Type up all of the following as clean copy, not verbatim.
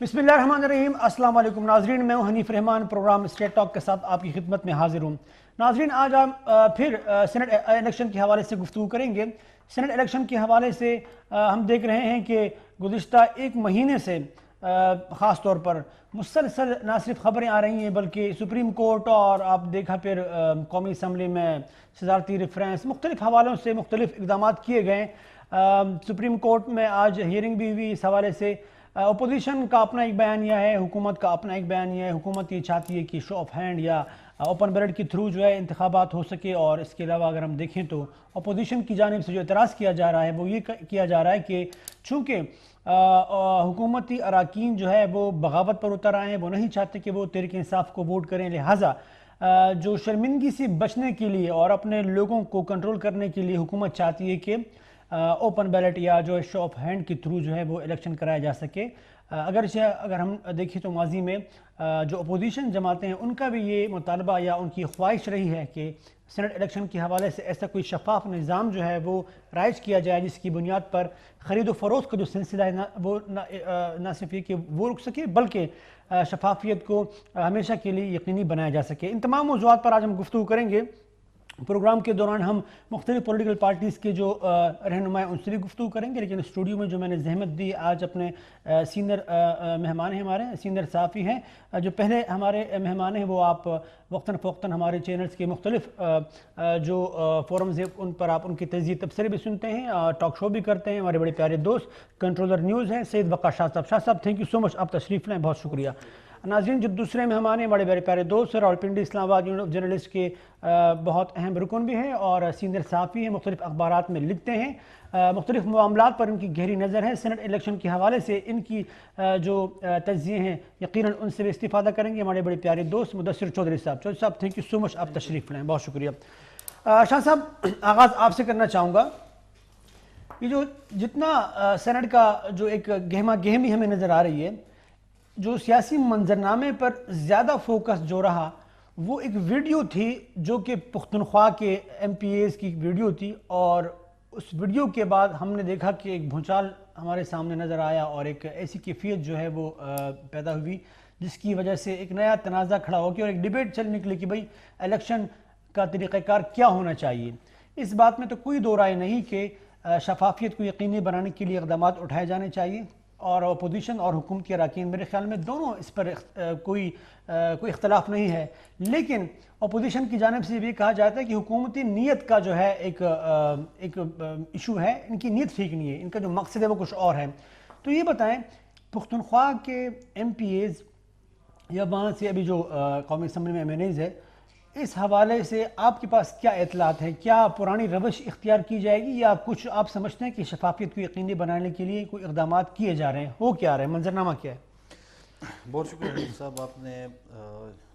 بسم اللہ الرحمن الرحیم۔ السلام علیکم ناظرین، میں ہوں حنیف رحمان، پروگرام اسٹیٹ ٹاک کے ساتھ آپ کی خدمت میں حاضر ہوں۔ ناظرین، آج ہم پھر سینٹ الیکشن کے حوالے سے گفتگو کریں گے۔ سینٹ الیکشن کے حوالے سے ہم دیکھ رہے ہیں کہ گزشتہ ایک مہینے سے خاص طور پر مسلسل نہ صرف خبریں آ رہی ہیں بلکہ سپریم کورٹ اور آپ دیکھا پھر قومی اسمبلی میں صدارتی ریفرنس مختلف حوالوں سے مختلف اقدامات کیے گئے۔ سپریم کورٹ میں آج ہیئرنگ بھی ہوئی اس حوالے سے۔ اپوزیشن کا اپنا ایک بیانیہ ہے، حکومت کا اپنا ایک بیانیہ ہے۔ حکومت یہ چاہتی ہے کہ شو آف ہینڈ یا اوپن بیلٹ کے تھرو جو ہے انتخابات ہو سکے، اور اس کے علاوہ اگر ہم دیکھیں تو اپوزیشن کی جانب سے جو اعتراض کیا جا رہا ہے وہ یہ کیا جا رہا ہے کہ چونکہ حکومتی اراکین جو ہے وہ بغاوت پر اتر آئے ہیں، وہ نہیں چاہتے کہ وہ تحریک انصاف کو ووٹ کریں، لہٰذا جو شرمندگی سے بچنے کے لیے اور اپنے لوگوں کو کنٹرول کرنے کے لیے حکومت چاہتی ہے کہ اوپن بیلٹ یا جو شو آف ہینڈ کے تھرو جو ہے وہ الیکشن کرایا جا سکے۔ اگر ہم دیکھیں تو ماضی میں جو اپوزیشن جماعتیں ہیں ان کا بھی یہ مطالبہ یا ان کی خواہش رہی ہے کہ سینٹ الیکشن کے حوالے سے ایسا کوئی شفاف نظام جو ہے وہ رائج کیا جائے جس کی بنیاد پر خرید و فروخت کا جو سلسلہ ہے وہ نہ صرف یہ کہ وہ رک سکے بلکہ شفافیت کو ہمیشہ کے لیے یقینی بنایا جا سکے۔ ان تمام موضوعات پر آج ہم گفتگو کریں گے۔ پروگرام کے دوران ہم مختلف پولیٹیکل پارٹیز کے جو رہنما ہیں ان سے بھی گفتگو کریں گے، لیکن اسٹوڈیو میں جو میں نے زحمت دی آج اپنے سینئر مہمان ہیں، ہمارے سینئر صحافی ہیں۔ جو پہلے ہمارے مہمان ہیں وہ آپ وقتاً فوقتاً ہمارے چینلز کے مختلف جو فورمز ہیں ان پر آپ ان کی تجزیے تبصرے بھی سنتے ہیں، ٹاک شو بھی کرتے ہیں۔ ہمارے بڑے پیارے دوست کنٹرولر نیوز ہیں سید وقار شاہ صاحب۔ شاہ صاحب تھینک یو سو مچ، آپ تشریف لائیں، بہت شکریہ۔ ناظرین، جو دوسرے مہمان ہیں بڑے پیارے دوست راولپنڈی اسلام آباد جرنلسٹ کے بہت اہم رکن بھی ہیں اور سینئر صحافی ہیں، مختلف اخبارات میں لکھتے ہیں، مختلف معاملات پر ان کی گہری نظر ہے۔ سینٹ الیکشن کے حوالے سے ان کی جو تجزیے ہیں یقیناً ان سے بھی استفادہ کریں گے ہمارے بڑے پیارے دوست مدثر چودھری صاحب۔ چودھری صاحب تھینک یو سو مچ، آپ تشریف لائیں، بہت شکریہ۔ شاہ صاحب، آغاز آپ سے کرنا چاہوں گا۔ یہ جو جتنا سینٹ کا جو ایک گہما گہمی ہمیں نظر آ رہی ہے، جو سیاسی منظرنامے پر زیادہ فوکس جو رہا وہ ایک ویڈیو تھی جو کہ پختونخوا کے ایم پی ایز کی ویڈیو تھی، اور اس ویڈیو کے بعد ہم نے دیکھا کہ ایک بھونچال ہمارے سامنے نظر آیا اور ایک ایسی کیفیت جو ہے وہ پیدا ہوئی جس کی وجہ سے ایک نیا تنازع کھڑا ہو گیا اور ایک ڈیبیٹ چل نکلی کہ بھئی الیکشن کا طریقہ کار کیا ہونا چاہیے۔ اس بات میں تو کوئی دو رائے نہیں کہ شفافیت کو یقینی بنانے کے لیے اقدامات اٹھائے جانے چاہیے، اور اپوزیشن اور حکومت کے اراکین میرے خیال میں دونوں اس پر کوئی اختلاف نہیں ہے، لیکن اپوزیشن کی جانب سے یہ کہا جاتا ہے کہ حکومتی نیت کا جو ہے ایک ایشو ہے، ان کی نیت ٹھیک نہیں ہے، ان کا جو مقصد ہے وہ کچھ اور ہے۔ تو یہ بتائیں پختونخوا کے ایم پی ایز یا وہاں سے ابھی جو قومی اسمبلی میں ایم این ایز ہے، اس حوالے سے آپ کے پاس کیا اطلاعات ہیں؟ کیا پرانی روش اختیار کی جائے گی یا کچھ آپ سمجھتے ہیں کہ شفافیت کو یقینی بنانے کے لیے کوئی اقدامات کیے جا رہے ہیں؟ ہو کیا رہے ہیں؟ منظرنامہ کیا ہے؟ بہت شکریہ صاحب، آپ نے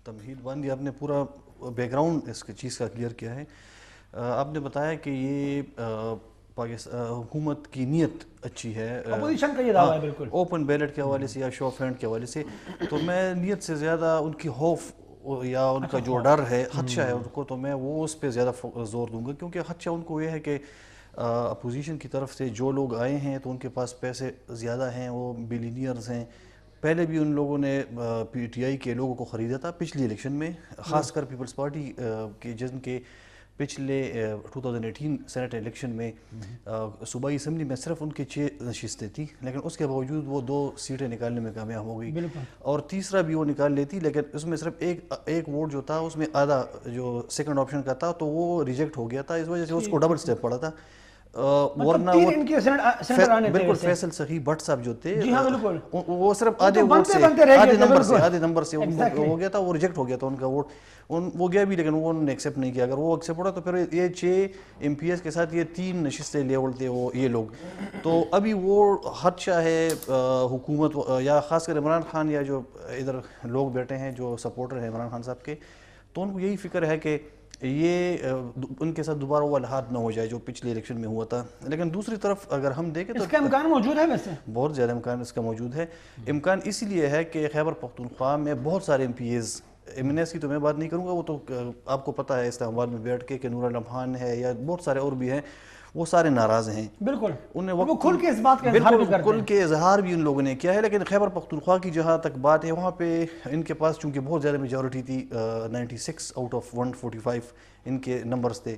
تمہید باندھی، آپ نے پورا بیک گراؤنڈ اس چیز کا کلیئر کیا ہے۔ آپ نے بتایا کہ یہ حکومت کی نیت اچھی ہے، اپوزیشن کا یہ دعویٰ ہے بالکل اوپن بیلٹ کے حوالے سے یا شو آف ہینڈ کے حوالے سے، تو میں نیت سے زیادہ ان کی خوف یا ان کا جو ڈر ہے، خدشہ ہے ان کو، تو میں وہ اس پہ زیادہ زور دوں گا، کیونکہ خدشہ ان کو یہ ہے کہ اپوزیشن کی طرف سے جو لوگ آئے ہیں تو ان کے پاس پیسے زیادہ ہیں، وہ بلینئرز ہیں۔ پہلے بھی ان لوگوں نے پی ٹی آئی کے لوگوں کو خریدا تھا پچھلی الیکشن میں، خاص کر پیپلز پارٹی کے جن کے پچھلے 2018 سینٹ الیکشن میں صوبائی اسمبلی میں صرف ان کے 6 نشستیں تھیں، لیکن اس کے باوجود وہ 2 سیٹیں نکالنے میں کامیاب ہو گئی، اور تیسرا بھی وہ نکال لیتی، لیکن اس میں صرف ایک ووٹ جو تھا اس میں آدھا جو سیکنڈ آپشن کا تھا تو وہ ریجیکٹ ہو گیا تھا، اس وجہ سے اس کو ڈبل سٹیپ پڑا تھا۔ ورنہ بالکل فیصل سخی بٹ صاحب جو تھے وہ صرف آدھے ووٹ سے آدھے نمبر سے ہو گیا تھا، وہ ریجیکٹ ہو گیا تھا ان کا ووٹ، وہ گیا بھی لیکن وہ انہوں نے ایکسیپٹ نہیں کیا۔ اگر وہ ایکسیپٹ ہوتا تو پھر یہ 6 ایم پی ایس کے ساتھ یہ 3 نشستیں لیول تھے وہ یہ لوگ، تو ابھی وہ خدشہ ہے حکومت یا خاص کر عمران خان یا جو ادھر لوگ بیٹھے ہیں جو سپورٹر ہیں عمران خان صاحب کے، تو ان کو یہی فکر ہے کہ یہ ان کے ساتھ دوبارہ وہ الحاد نہ ہو جائے جو پچھلے الیکشن میں ہوا تھا۔ لیکن دوسری طرف اگر ہم دیکھیں تو اس کا امکان موجود ہے، ویسے بہت زیادہ امکان اس کا موجود ہے۔ امکان اسی لیے ہے کہ خیبر پختونخوا میں بہت سارے ایم پی ایز ایم کی تو میں بات نہیں کروں گا, وہ تو آپ کو پتہ ہے اسلام آباد میں بیٹھ کے نور عالم خان ہے یا بہت سارے اور بھی ہیں, وہ سارے ناراض ہیں. بالکل انہیں وہ کھل کے اس بات کا اظہار بھی کرتے ہیں. کھل کے اظہار بھی ان لوگوں نے کیا ہے. لیکن خیبر پختونخوا کی جہاں تک بات ہے, وہاں پہ ان کے پاس چونکہ بہت زیادہ میجورٹی تھی, 96 آؤٹ آف 145 ان کے نمبرز تھے,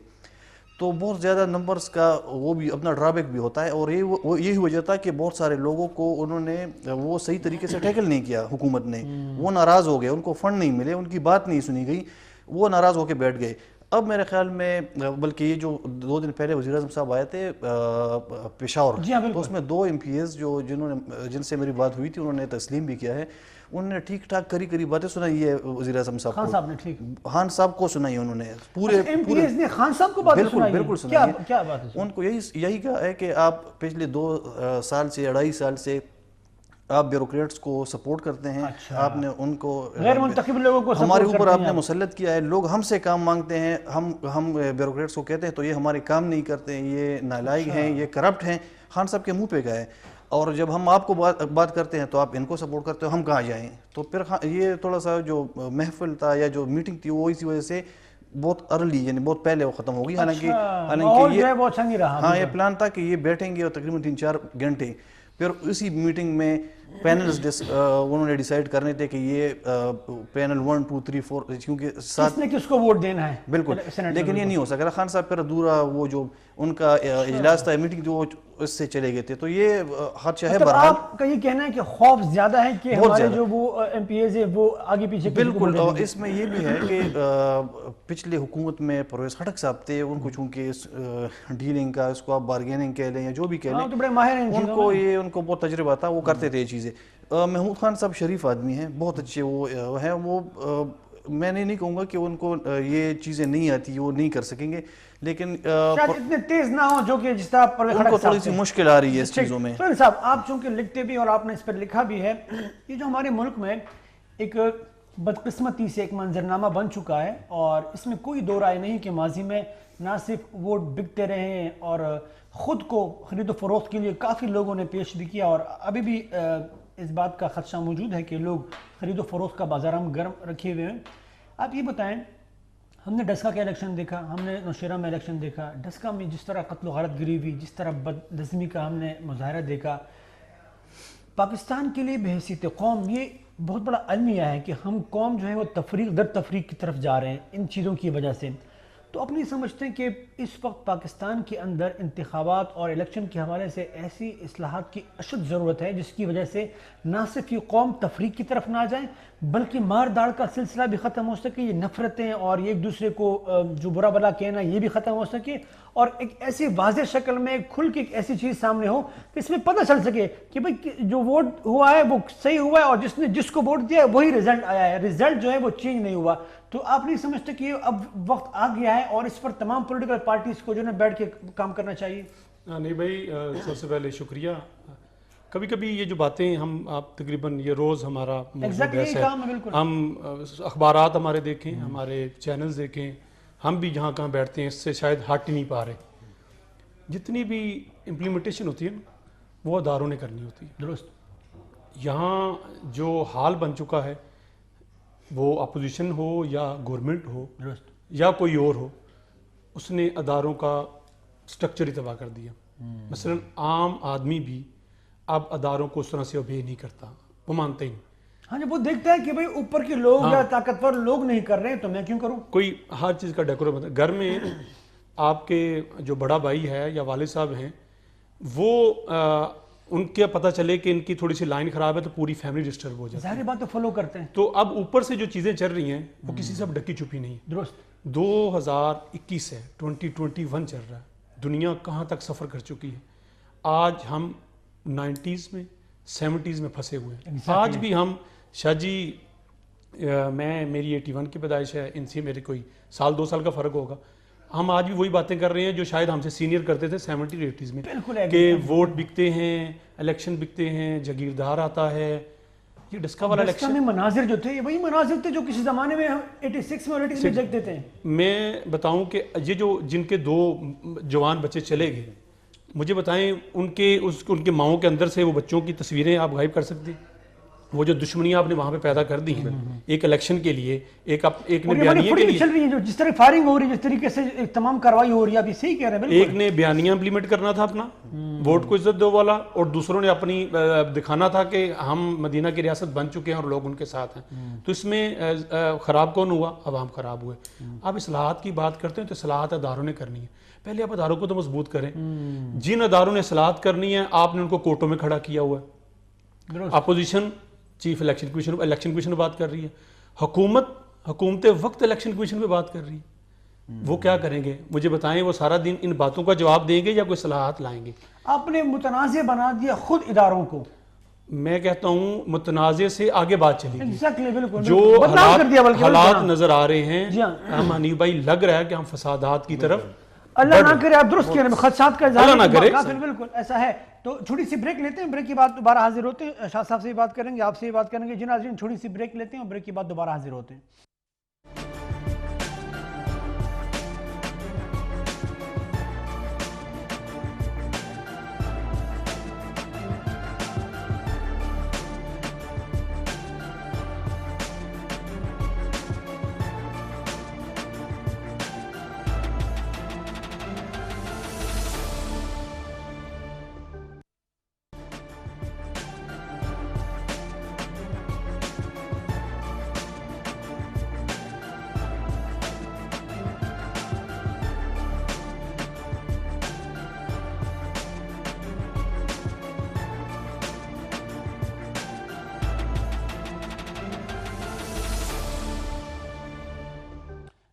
تو بہت زیادہ نمبرز کا وہ بھی اپنا ڈرابیک بھی ہوتا ہے. اور یہی وجہ تھا کہ بہت سارے لوگوں کو انہوں نے وہ صحیح طریقے سے ٹیکل نہیں کیا, حکومت نے, وہ ناراض ہو گئے, ان کو فنڈ نہیں ملے, ان کی بات نہیں سنی گئی, وہ ناراض ہو کے بیٹھ گئے. اب میرے خیال میں, بلکہ یہ جو 2 دن پہلے وزیر اعظم صاحب آئے تھے پشاور, تو اس میں 2 MPs جن سے میری بات ہوئی تھی, انہوں نے تسلیم بھی کیا ہے, انہوں نے ٹھیک ٹھاک کری باتیں سنائی ہے وزیر اعظم صاحب کو, خان صاحب نے ٹھیک خان صاحب کو سنائی انہوں نے پورے MPs نے خان صاحب کو باتیں سنائی. بالکل سنائی. کیا بات ہے؟ ان کو یہی کہا ہے کہ آپ پچھلے 2 سال سے 2.5 سال سے آپ بیوروکریٹس کو سپورٹ کرتے ہیں, آپ نے ان کو غیر منتخب لوگوں کو ہمارے اوپر آپ نے مسلط کیا ہے, لوگ ہم سے کام مانگتے ہیں, ہم بیوروکریٹس کو کہتے ہیں تو یہ ہمارے کام نہیں کرتے ہیں, یہ نالائق ہیں, یہ کرپٹ ہیں. خان صاحب کے منہ پہ گئے, اور جب ہم آپ کو بات کرتے ہیں تو آپ ان کو سپورٹ کرتے ہو, ہم کہاں جائیں. تو پھر یہ تھوڑا سا جو محفل تھا یا جو میٹنگ تھی وہ اسی وجہ سے بہت ارلی, یعنی بہت پہلے وہ ختم ہوگی. حالانکہ یہ پلان تھا کہ یہ بیٹھیں گے اور تقریباً 3-4 گھنٹے, پھر اسی میٹنگ میں پینلز انہوں نے ڈیسائیڈ کرنے تھے کہ یہ پینل 1 2 3 4 کیونکہ کس نے کس کو ووٹ دینا ہے. بالکل, لیکن یہ نہیں ہو سکا. خان صاحب پھر ادھورا وہ جو ان کا اجلاس تھا, میٹنگ جو اس سے چلے گئے تھے, تو یہ خدشہ ہے. بہرحال آپ کا یہ کہنا ہے کہ خوف زیادہ ہے کہ ہمارے جو وہ MPs ہیں وہ آگے پیچھے. بالکل, اس میں یہ بھی ہے کہ پچھلے حکومت میں پرویز خٹک صاحب تھے, ان کو چونکہ ڈیلنگ کا, اس کو آپ بارگیننگ کہہ لیں یا جو بھی کہہ لیں, ان کو بہت تجربہ تھا, وہ کرتے تھے یہ چیزیں. محمود خان صاحب شریف آدمی ہیں, بہت اچھے وہ ہیں. وہ میں نہیں کہوں گا کہ ان کو یہ چیزیں نہیں آتی, وہ نہیں کر سکیں گے, لیکن شاید اتنے تیز نہ ہوں جو کہ جس طرح پرویز ان کو تھوڑی سی مشکل آ رہی ہے اس چیزوں میں. سہیل صاحب, آپ چونکہ لکھتے بھی اور آپ نے اس پر لکھا بھی ہے, یہ جو ہمارے ملک میں ایک بدقسمتی سے ایک منظرنامہ بن چکا ہے, اور اس میں کوئی دو رائے نہیں کہ ماضی میں نہ صرف ووٹ بکتے رہے ہیں اور خود کو خرید و فروخت کے لیے کافی لوگوں نے پیش بھی کیا, اور ابھی بھی اس بات کا خدشہ موجود ہے کہ لوگ خرید و فروخت کا بازار ہم گرم رکھے ہوئے ہیں. آپ یہ بتائیں, ہم نے ڈسکا کا الیکشن دیکھا, ہم نے نوشیرہ میں الیکشن دیکھا, ڈسکا میں جس طرح قتل و غارت گری ہوئی, جس طرح بد نظمی کا ہم نے مظاہرہ دیکھا, پاکستان کے لیے بحیثیت قوم یہ بہت بڑا المیہ ہے کہ ہم قوم جو ہے وہ تفریق در تفریق کی طرف جا رہے ہیں ان چیزوں کی وجہ سے. تو اپنی سمجھتے ہیں کہ اس وقت پاکستان کے اندر انتخابات اور الیکشن کے حوالے سے ایسی اصلاحات کی اشد ضرورت ہے جس کی وجہ سے نہ صرف یہ قوم تفریق کی طرف نہ جائیں بلکہ مار داڑ کا سلسلہ بھی ختم ہو سکے, یہ نفرتیں اور ایک دوسرے کو جو برا بلا کہنا یہ بھی ختم ہو سکے, اور ایک ایسی واضح شکل میں کھل کے ایک ایسی چیز سامنے ہو کہ اس میں پتہ چل سکے کہ بھئی جو ووٹ ہوا ہے وہ صحیح ہوا ہے, اور جس نے جس کو ووٹ دیا ہے وہی رزلٹ آیا ہے, رزلٹ جو ہے وہ چینج نہیں ہوا. تو آپ نہیں سمجھتے کہ اب وقت آ گیا ہے اور اس پر تمام پولیٹیکل پارٹیز کو جو ہے بیٹھ کے کام کرنا چاہیے؟ نہیں بھائی, سب سے پہلے شکریہ. کبھی کبھی یہ جو باتیں ہم آپ تقریباً یہ روز ہمارا ہم اخبارات ہمارے دیکھیں, ہمارے چینلز دیکھیں, ہم بھی جہاں کہاں بیٹھتے ہیں اس سے شاید ہٹ ہی نہیں پا رہے. جتنی بھی امپلیمنٹیشن ہوتی ہے وہ اداروں نے کرنی ہوتی ہے. درست. یہاں جو حال بن چکا ہے وہ اپوزیشن ہو یا گورنمنٹ ہو یا کوئی اور ہو, اس نے اداروں کا سٹرکچر ہی تباہ کر دیا. مثلا عام آدمی بھی اب اداروں کو اس طرح سے اوبے نہیں کرتا, وہ مانتے ہی نہیں. ہاں جب وہ دیکھتا ہے کہ بھئی اوپر کے لوگ یا طاقتور لوگ نہیں کر رہے ہیں تو میں کیوں کروں. کوئی ہر چیز کا ڈیکورم ہوتا ہے. گھر میں آپ کے جو بڑا بھائی ہے یا والد صاحب ہیں, وہ ان کے پتہ چلے کہ ان کی تھوڑی سی لائن خراب ہے تو پوری فیملی ڈسٹرب ہو جاتی ہے. ظاہر بات تو فالو کرتے ہیں. تو اب اوپر سے جو چیزیں چل رہی ہیں وہ کسی سے اب ڈکی چھپی نہیں. درست. 2021 ہے, 2021 چل رہا ہے, دنیا کہاں تک سفر کر چکی ہے. آج ہم 90s میں 70s میں پھنسے ہوئے ہیں. آج بھی ہم شاہ جی, میری 81 کی پیدائش ہے, ان سے میرے کوئی 1-2 سال کا فرق ہوگا. ہم آج بھی وہی باتیں کر رہے ہیں جو شاید ہم سے سینئر کرتے تھے 70 80s میں, کہ ووٹ بکتے ہیں, الیکشن بکتے ہیں, جاگیردار آتا ہے. یہ ڈسکا والا الیکشن میں مناظر جو تھے یہ وہی مناظر تھے جو کسی زمانے میں 86 میں اور 80 میں جگتے تھے. میں بتاؤں کہ یہ جو جن کے 2 جوان بچے چلے گئے, مجھے بتائیں ان کے ماؤں کے اندر سے وہ بچوں کی تصویریں آپ غائب کر سکتے؟ وہ جو دشمنیاں آپ نے وہاں پہ پیدا کر دی ہیں ایک الیکشن کے لیے، ایک نے اور یہ بیانیے کے لیے، چل رہی ہے جو جس طرح فائرنگ ہو رہی ہے، جس طریقے سے تمام کاروائی ہو رہی ہے، آپ یہ صحیح کہہ رہے ہیں بالکل. ایک نے بیانیہ امپلیمنٹ کرنا تھا اپنا ووٹ کو عزت دو والا، اور دوسروں نے اپنی دکھانا تھا کہ ہم مدینہ کی ریاست بن چکے ہیں اور لوگ ان کے ساتھ ہیں. تو اس میں خراب کون ہوا؟ عوام خراب ہوئے. اب اصلاحات کی بات کرتے ہیں تو اصلاحات اداروں نے کرنی ہے. پہلے آپ اداروں کو تو مضبوط کریں. جن اداروں نے اصلاحات کرنی ہے آپ نے ان کو کورٹوں میں کھڑا کیا ہوا ہے. اپوزیشن چیف الیکشن کمیشن پہ بات کر رہی ہے، حکومت وقت الیکشن کمیشن پہ بات کر رہی ہے. وہ کیا کریں گے مجھے بتائیں؟ وہ سارا دن ان باتوں کا جواب دیں گے یا کوئی اصلاحات لائیں گے؟ آپ نے متنازع بنا دیا خود اداروں کو. میں کہتا ہوں متنازع سے آگے بات چلے گی. Exactly, بالکل جو بدنام کر دیا بلکہ حالات نظر آ رہے ہیں، جی ہاں. ہم حنیف بھائی لگ رہا ہے کہ ہم فسادات کی طرف، اللہ نہ کرے، آپ درست کہہ رہے ہیں، خدشات کا اللہ نہ کرے. بالکل ایسا ہے. تو چھوٹی سی بریک لیتے ہیں، بریک کے بعد دوبارہ حاضر ہوتے ہیں. شاہ صاحب سے بھی بات کریں گے، آپ سے بھی بات کریں گے. جی ناظرین، چھوٹی سی بریک لیتے ہیں اور بریک کے بعد دوبارہ حاضر ہوتے ہیں.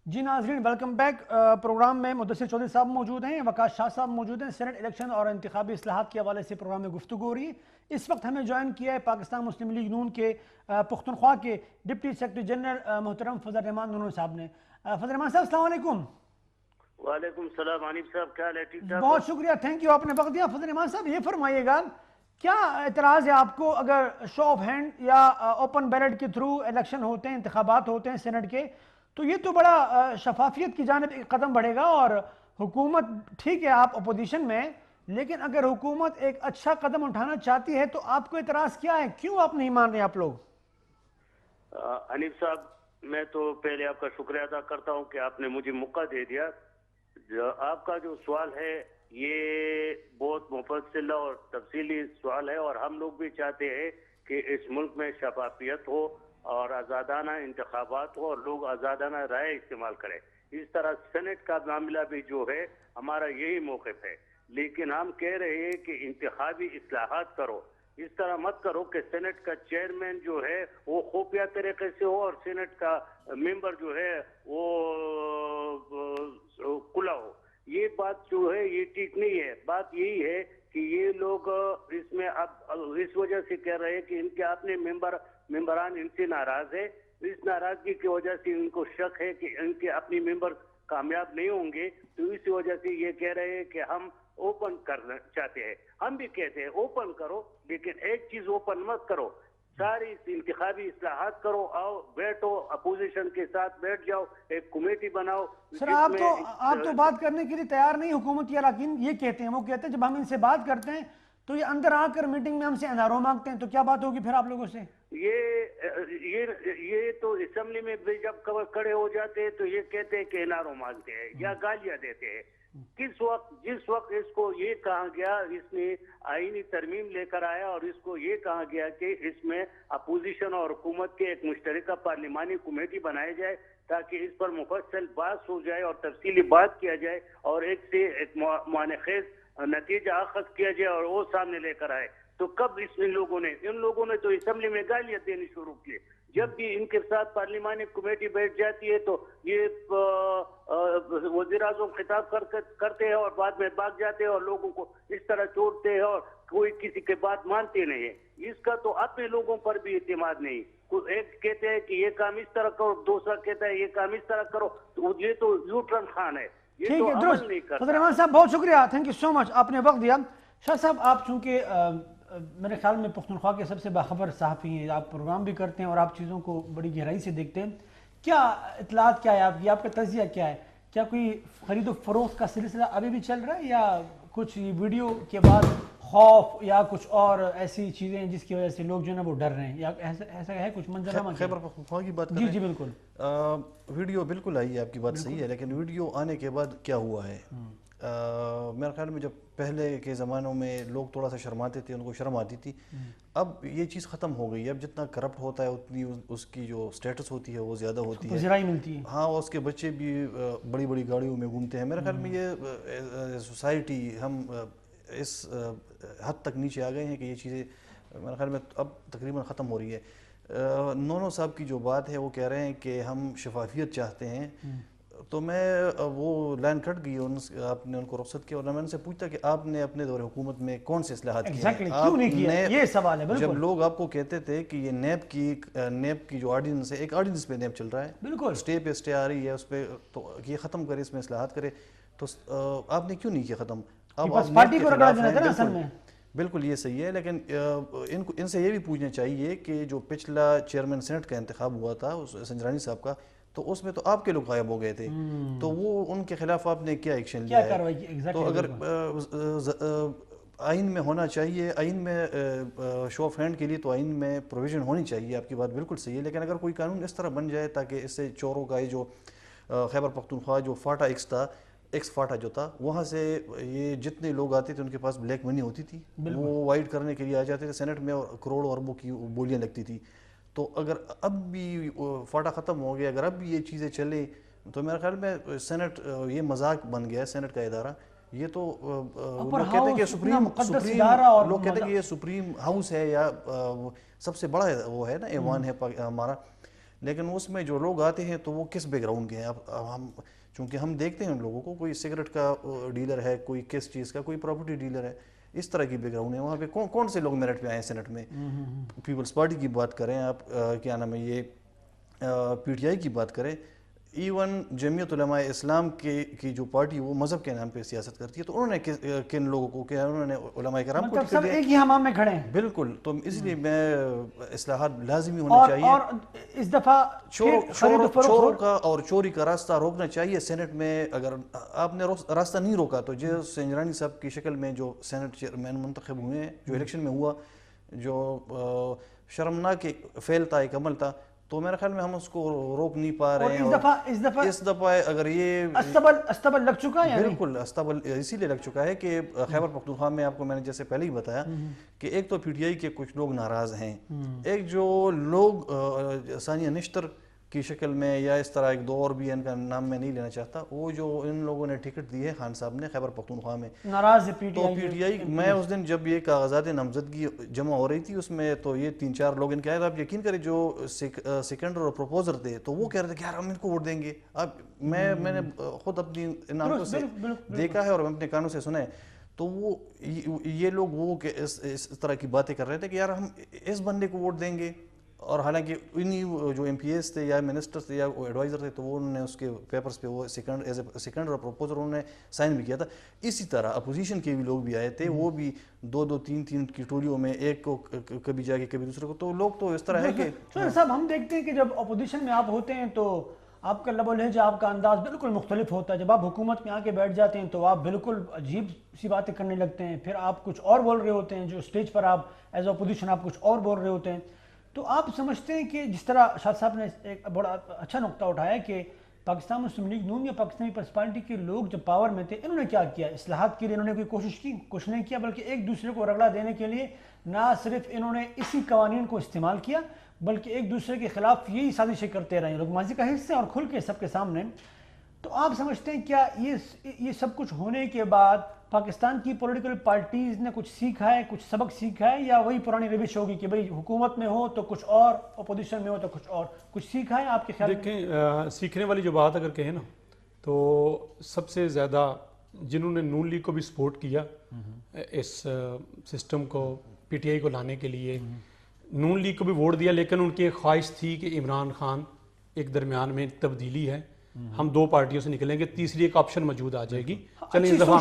جی ناظرین، ویلکم بیک. پروگرام میں مدثر چودھری صاحب موجود ہیں، وقاص شاہ صاحب موجود ہیں. سینٹ الیکشن اور انتخابی اصلاحات کے حوالے سے پروگرام میں گفتگو ہو رہی ہے. اس وقت ہمیں جوائن کیا ہے پاکستان مسلم لیگ نون کے پختونخوا کے ڈپٹی سیکرٹری جنرل محترم فضل الرحمان نونو صاحب نے. فضل الرحمان صاحب السلام علیکم. وعلیکم السلام. حنیف صاحب کیا حال ہے؟ ٹھیک ٹھاک؟ بہت شکریہ، تھینک یو، آپ نے وقت دیا. فضل الرحمان صاحب یہ فرمائیے گا، کیا اعتراض ہے آپ کو اگر شو آف ہینڈ یا اوپن بیلٹ کے تھرو الیکشن ہوتے ہیں، انتخابات ہوتے ہیں سینٹ کے، تو یہ تو بڑا شفافیت کی جانب ایک قدم بڑھے گا. اور حکومت ٹھیک ہے آپ اپوزیشن میں، لیکن اگر حکومت ایک اچھا قدم اٹھانا چاہتی ہے تو آپ کو اعتراض کیا ہے؟ کیوں آپ نہیں مان رہے آپ لوگ؟ حنیف صاحب، میں تو پہلے آپ کا شکریہ ادا کرتا ہوں کہ آپ نے مجھے موقع دے دیا. آپ کا جو سوال ہے یہ بہت مفصل اور تفصیلی سوال ہے، اور ہم لوگ بھی چاہتے ہیں کہ اس ملک میں شفافیت ہو اور آزادانہ انتخابات ہو اور لوگ آزادانہ رائے استعمال کریں. اس طرح سینٹ کا معاملہ بھی جو ہے ہمارا یہی موقف ہے. لیکن ہم کہہ رہے ہیں کہ انتخابی اصلاحات کرو. اس طرح مت کرو کہ سینٹ کا چیئرمین جو ہے وہ خفیہ طریقے سے ہو اور سینٹ کا ممبر جو ہے وہ کھلا ہو. یہ بات جو ہے یہ ٹھیک نہیں ہے. بات یہی ہے کہ یہ لوگ اس میں اب اس وجہ سے کہہ رہے ہیں کہ ان کے اپنے ممبران ان سے ناراض ہے. اس ناراضگی کی وجہ سے ان کو شک ہے کہ ان کے اپنی ممبر کامیاب نہیں ہوں گے، تو اس وجہ سے یہ کہہ رہے ہیں کہ ہم اوپن کرنا چاہتے ہیں. ہم بھی کہتے ہیں اوپن کرو، لیکن ایک چیز اوپن مت کرو، ساری انتخابی اصلاحات کرو. آؤ بیٹھو، اپوزیشن کے ساتھ بیٹھ جاؤ، ایک کمیٹی بناؤ. سر آپ تو بات کرنے کے لیے تیار نہیں. حکومت کے اراکین یہ کہتے ہیں، وہ کہتے ہیں جب ہم ان سے بات کرتے ہیں تو یہ اندر آ کر میٹنگ میں ہم سے انارو مانگتے ہیں. تو کیا بات ہوگی پھر آپ لوگوں سے؟ یہ تو اسمبلی میں جب کھڑے ہو جاتے ہیں تو یہ کہتے ہیں کہ انارو مانگتے ہیں یا گالیاں دیتے ہیں. جس وقت اس کو یہ کہا گیا، اس نے آئینی ترمیم لے کر آیا اور اس کو یہ کہا گیا کہ اس میں اپوزیشن اور حکومت کے ایک مشترکہ پارلیمانی کمیٹی بنائی جائے تاکہ اس پر مفصل بحث ہو جائے اور تفصیلی بات کیا جائے اور ایک سے ایک معنی خیز نتیجہ اخذ کیا جائے اور وہ سامنے لے کر آئے. تو کب ان لوگوں نے تو اسمبلی میں گالیاں دینی شروع کی. جب بھی ان کے ساتھ پارلیمانی کمیٹی بیٹھ جاتی ہے تو یہ وزیر اعظم خطاب کرتے ہیں اور بعد میں بھاگ جاتے ہیں اور لوگوں کو اس طرح چھوڑتے ہیں اور کوئی کسی کے بات مانتے نہیں ہے. اس کا تو اپنے لوگوں پر بھی اعتماد نہیں. ایک کہتے ہیں کہ یہ کام اس طرح کرو، دوسرا کہتا ہے یہ کام اس طرح کرو. یہ تو یو ٹرن خان ہے، یہ تو عمل نہیں کرتا. فضل الرحمان صاحب بہت شکریہ، تھینک یو سو مچ، آپ نے وقت دیا. شاہ صاحب، آپ چونکہ میرے خیال میں پختونخوا کے سب سے باخبر صحافی ہیں، آپ پروگرام بھی کرتے ہیں اور آپ چیزوں کو بڑی گہرائی سے دیکھتے ہیں. کیا اطلاعات کیا ہے آپ کی؟ آپ کا تجزیہ کیا ہے؟ کیا کوئی خرید و فروخت کا سلسلہ ابھی بھی چل رہا ہے یا کچھ ویڈیو کے بعد خوف یا کچھ اور ایسی چیزیں جس کی وجہ سے لوگ جو ہے نا وہ ڈر رہے ہیں، یا ایسا ہے کچھ منظرنامہ؟ خیبر پختونخوا کی بات کر جی رہے جی ہیں؟ بالکل. ویڈیو بالکل آئی ہے، آپ کی بات صحیح ہے، لیکن ویڈیو آنے کے بعد کیا ہوا ہے، میرے خیال میں جب پہلے کے زمانوں میں لوگ تھوڑا سا شرماتے تھے، ان کو شرم آتی تھی، اب یہ چیز ختم ہو گئی ہے. اب جتنا کرپٹ ہوتا ہے اتنی اس کی جو سٹیٹس ہوتی ہے وہ زیادہ ہوتی ہے، پذیرائی ملتی ہے. ہاں، اس کے بچے بھی بڑی بڑی گاڑیوں میں گھومتے ہیں. میرے خیال میں یہ سوسائٹی ہم اس حد تک نیچے آ گئے ہیں کہ یہ چیزیں میرے خیال میں اب تقریباً ختم ہو رہی ہے. نونو صاحب کی جو بات ہے وہ کہہ رہے ہیں کہ ہم شفافیت چاہتے ہیں، تو میں وہ لائن کٹ گئی، آپ نے ان کو رخصت کیا، اور میں ان سے پوچھتا کہ آپ نے اپنے دور حکومت میں کون سے اصلاحات کیے ہیں؟ کیوں نہیں کیا؟ یہ سوال ہے. جب لوگ آپ کو کہتے تھے کہ یہ نیب کی جو آرڈیننس ہے، ایک آرڈیننس پہ نیب چل رہا ہے، بالکل اسٹے پہ اسٹے آ رہی ہے، اس پہ تو یہ ختم کرے، اس میں اصلاحات کرے، تو آپ نے کیوں نہیں کیا ختم؟ اب پارٹی کو رگڑا دینا تھا نا اصل میں. بالکل یہ صحیح ہے، لیکن ان سے یہ بھی پوچھنا چاہیے کہ جو پچھلا چیئرمین سینٹ کا انتخاب ہوا تھا سنجرانی صاحب کا، تو اس میں تو آپ کے لوگ غائب ہو گئے تھے، تو وہ ان کے خلاف آپ نے کیا ایکشن لیا ہے؟ تو اگر آئین میں ہونا چاہیے، آئین میں شو آف ہینڈ کے لیے تو آئین میں پروویژن ہونی چاہیے، آپ کی بات بالکل صحیح ہے، لیکن اگر کوئی قانون اس طرح بن جائے تاکہ اس سے چوروں کا یہ جو خیبر پختونخوا جو فاٹا ایکس تھا، ایکس فاٹا جو تھا، وہاں سے یہ جتنے لوگ آتے تھے ان کے پاس بلیک منی ہوتی تھی، وہ وائٹ کرنے کے لیے آ جاتے تھے سینٹ میں، اور کروڑوں اربوں کی بولیاں لگتی تھی. تو اگر اب بھی فاٹا ختم ہو گیا، اگر اب بھی یہ چیزیں چلیں، تو میرے خیال میں سینٹ یہ مذاق بن گیا ہے، سینٹ کا ادارہ. یہ تو لوگ کہتے ہیں کہ یہ سپریم ہاؤس ہے، یا سب سے بڑا وہ ہے نا ایوان ہے ہمارا، لیکن اس میں جو لوگ آتے ہیں تو وہ کس بیک گراؤنڈ کے ہیں؟ اب ہم چونکہ ہم دیکھتے ہیں ان لوگوں کو، کوئی سگریٹ کا ڈیلر ہے، کوئی کس چیز کا، کوئی پراپرٹی ڈیلر ہے، اس طرح کی بیک گراؤنڈ ہے. وہاں پہ کون سے لوگ میرٹ پہ آئے ہیں سینٹ میں؟ پیپلز پارٹی کی بات کریں آپ، کیا نام ہے یہ پی ٹی آئی کی بات کریں، ایون جمعیت علماء اسلام کی جو پارٹی وہ مذہب کے نام پہ سیاست کرتی ہے، تو انہوں نے کن لوگوں کو کیا؟ انہوں نے علماء کرام کو سب ایک ہی حمام میں کھڑے ہیں. بالکل. تو اس لیے میں اصلاحات لازمی ہونے چاہیے، اور اس دفعہ چوروں کا اور چوری کا راستہ روکنا چاہیے سینٹ میں. اگر آپ نے راستہ نہیں روکا تو جو سنجرانی صاحب کی شکل میں جو سینٹ چیئرمین منتخب ہوئے ہیں، جو الیکشن میں ہوا، جو شرمناک فعل تھا، ایک عمل تھا، تو میرے خیال میں ہم اس کو روک نہیں پا رہے ہیں. اس دفعہ اگر یہ استبل لگ چکا ہے، بالکل استبل اسی لیے لگ چکا ہے کہ خیبر پختونخوا میں آپ کو میں نے جیسے پہلے ہی بتایا کہ ایک تو پی ٹی آئی کے کچھ لوگ ناراض ہیں، ایک جو لوگ ثانیہ نشتر کی شکل میں، یا اس طرح ایک دو اور بھی ان کا نام میں نہیں لینا چاہتا، وہ جو ان لوگوں نے ٹکٹ دی ہے خان صاحب نے خیبر پختونخوا میں، ناراض ہے تو پی ٹی آئی. میں اس دن جب یہ کاغذات نامزدگی جمع ہو رہی تھی، اس میں تو یہ 3-4 لوگ ان کے آئے، آپ یقین کریں جو سیکنڈر اور پروپوزر تھے، تو وہ کہہ رہے تھے کہ یار ہم ان کو ووٹ دیں گے. اب میں نے خود اپنی آنکھوں سے دیکھا ہے اور اپنے کانوں سے سنا ہے، تو وہ یہ لوگ وہ اس طرح کی باتیں کر رہے تھے کہ یار ہم اس بندے کو ووٹ دیں گے، اور حالانکہ انہی جو ایم پی ایس تھے یا منسٹر تھے یا ایڈوائزر تھے، تو وہ انہوں نے اس کے پیپرز پہ وہ ایز اے سیکنڈ اور پروپوزر انہوں نے سائن بھی کیا تھا. اسی طرح اپوزیشن کے بھی لوگ بھی آئے تھے، وہ بھی 2-3 کی ٹولیوں میں، ایک کو کبھی جا کے کبھی دوسرے کو. تو لوگ تو اس طرح ہے کہ صاحب ہم دیکھتے ہیں کہ جب اپوزیشن میں آپ ہوتے ہیں تو آپ کا لب و لہجہ، آپ کا انداز بالکل مختلف ہوتا ہے. جب آپ حکومت میں آ کے بیٹھ جاتے ہیں تو آپ بالکل عجیب سی باتیں کرنے لگتے ہیں، پھر آپ کچھ اور بول رہے ہوتے ہیں، جو اسٹیج پر آپ ایز اپوزیشن آپ کچھ اور بول رہے ہوتے ہیں. تو آپ سمجھتے ہیں کہ جس طرح شاہ صاحب نے ایک بڑا اچھا نقطہ اٹھایا کہ پاکستان مسلم لیگ نون یا پاکستانی پیپلز پارٹی کے لوگ جب پاور میں تھے، انہوں نے کیا کیا؟ اصلاحات کے لیے انہوں نے کوئی کوشش کی؟ کچھ نہیں کیا، بلکہ ایک دوسرے کو رگڑا دینے کے لیے نہ صرف انہوں نے اسی قوانین کو استعمال کیا، بلکہ ایک دوسرے کے خلاف یہی سازشیں کرتے رہے. لوگ ماضی کا حصہ اور کھل کے سب کے سامنے. تو آپ سمجھتے ہیں کیا یہ سب کچھ ہونے کے بعد پاکستان کی پولیٹیکل پارٹیز نے کچھ سیکھا ہے، کچھ سبق سیکھا ہے، یا وہی پرانی روش ہوگی کہ بھئی حکومت میں ہو تو کچھ اور، اپوزیشن میں ہو تو کچھ اور؟ کچھ سیکھا ہے آپ کے خیال میں؟ دیکھیں، سیکھنے والی جو بات اگر کہیں نا، تو سب سے زیادہ جنہوں نے نون لیگ کو بھی سپورٹ کیا اس سسٹم کو، پی ٹی آئی کو لانے کے لیے، نون لیگ کو بھی ووٹ دیا، لیکن ان کی ایک خواہش تھی کہ عمران خان ایک درمیان میں تبدیلی ہے، ہم 2 پارٹیوں سے نکلیں گے، تیسری ایک آپشن موجود آ جائے گی. چلیں اس دفعہ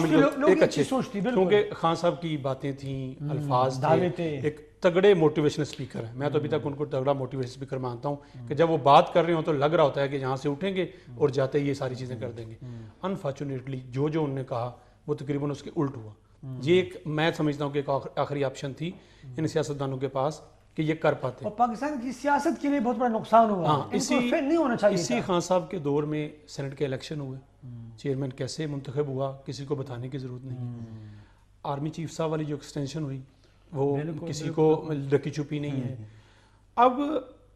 ایک اچھے، کیونکہ خان صاحب کی باتیں تھیں، الفاظ تھے، ایک تگڑے موٹیویشن اسپیکر ہیں. میں تو ابھی تک ان کو تگڑا موٹیویشن اسپیکر مانتا ہوں کہ جب وہ بات کر رہے ہوں تو لگ رہا ہوتا ہے کہ یہاں سے اٹھیں گے اور جاتے ہی یہ ساری چیزیں کر دیں گے. انفارچونیٹلی جو انہوں نے کہا وہ تقریباً اس کے الٹ ہوا. یہ ایک میں سمجھتا ہوں کہ ایک آخری آپشن تھی ان سیاستدانوں کے پاس کہ یہ کر پاتے. اور پاکستان کی سیاست کے لیے بہت بڑا نقصان ہوا. ہاں ان کو فیل نہیں ہونا چاہیے. اسی خان صاحب کے دور میں سینٹ کے الیکشن ہوئے, چیئرمین کیسے منتخب ہوا کسی کو بتانے کی ضرورت نہیں. آرمی چیف صاحب والی جو ایکسٹینشن ہوئی وہ کسی کو ڈکی چھپی نہیں ہے. اب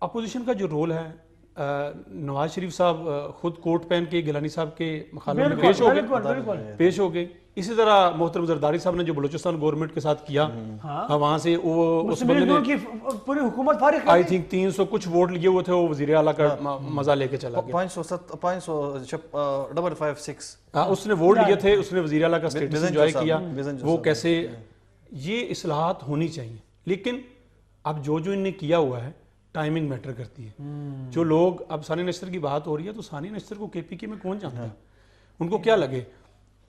اپوزیشن کا جو رول ہے, نواز شریف صاحب خود کوٹ پہن کے گیلانی صاحب کے مخالفت میں پیش ہو گئے. اسی طرح محترم زرداری صاحب نے جو بلوچستان گورنمنٹ کے ساتھ کیا, وہاں سے وہ اس بندے نے پوری حکومت فارغ آئی تھنک 300 کچھ ووٹ لیے ہوئے تھے, وہ وزیر اعلیٰ کا مزہ لے کے چلا گیا. 556 اس نے ووٹ لیے تھے, اس نے وزیر اعلیٰ کا اسٹیٹس انجوائے کیا. وہ کیسے, یہ اصلاحات ہونی چاہیے, لیکن اب جو ان نے کیا ہوا ہے ٹائمنگ میٹر کرتی ہے. جو لوگ اب ثانیہ نشتر کی بات ہو رہی ہے, تو ثانیہ نشتر کو کے پی کے میں کون جانتا ہے, ان کو کیا لگے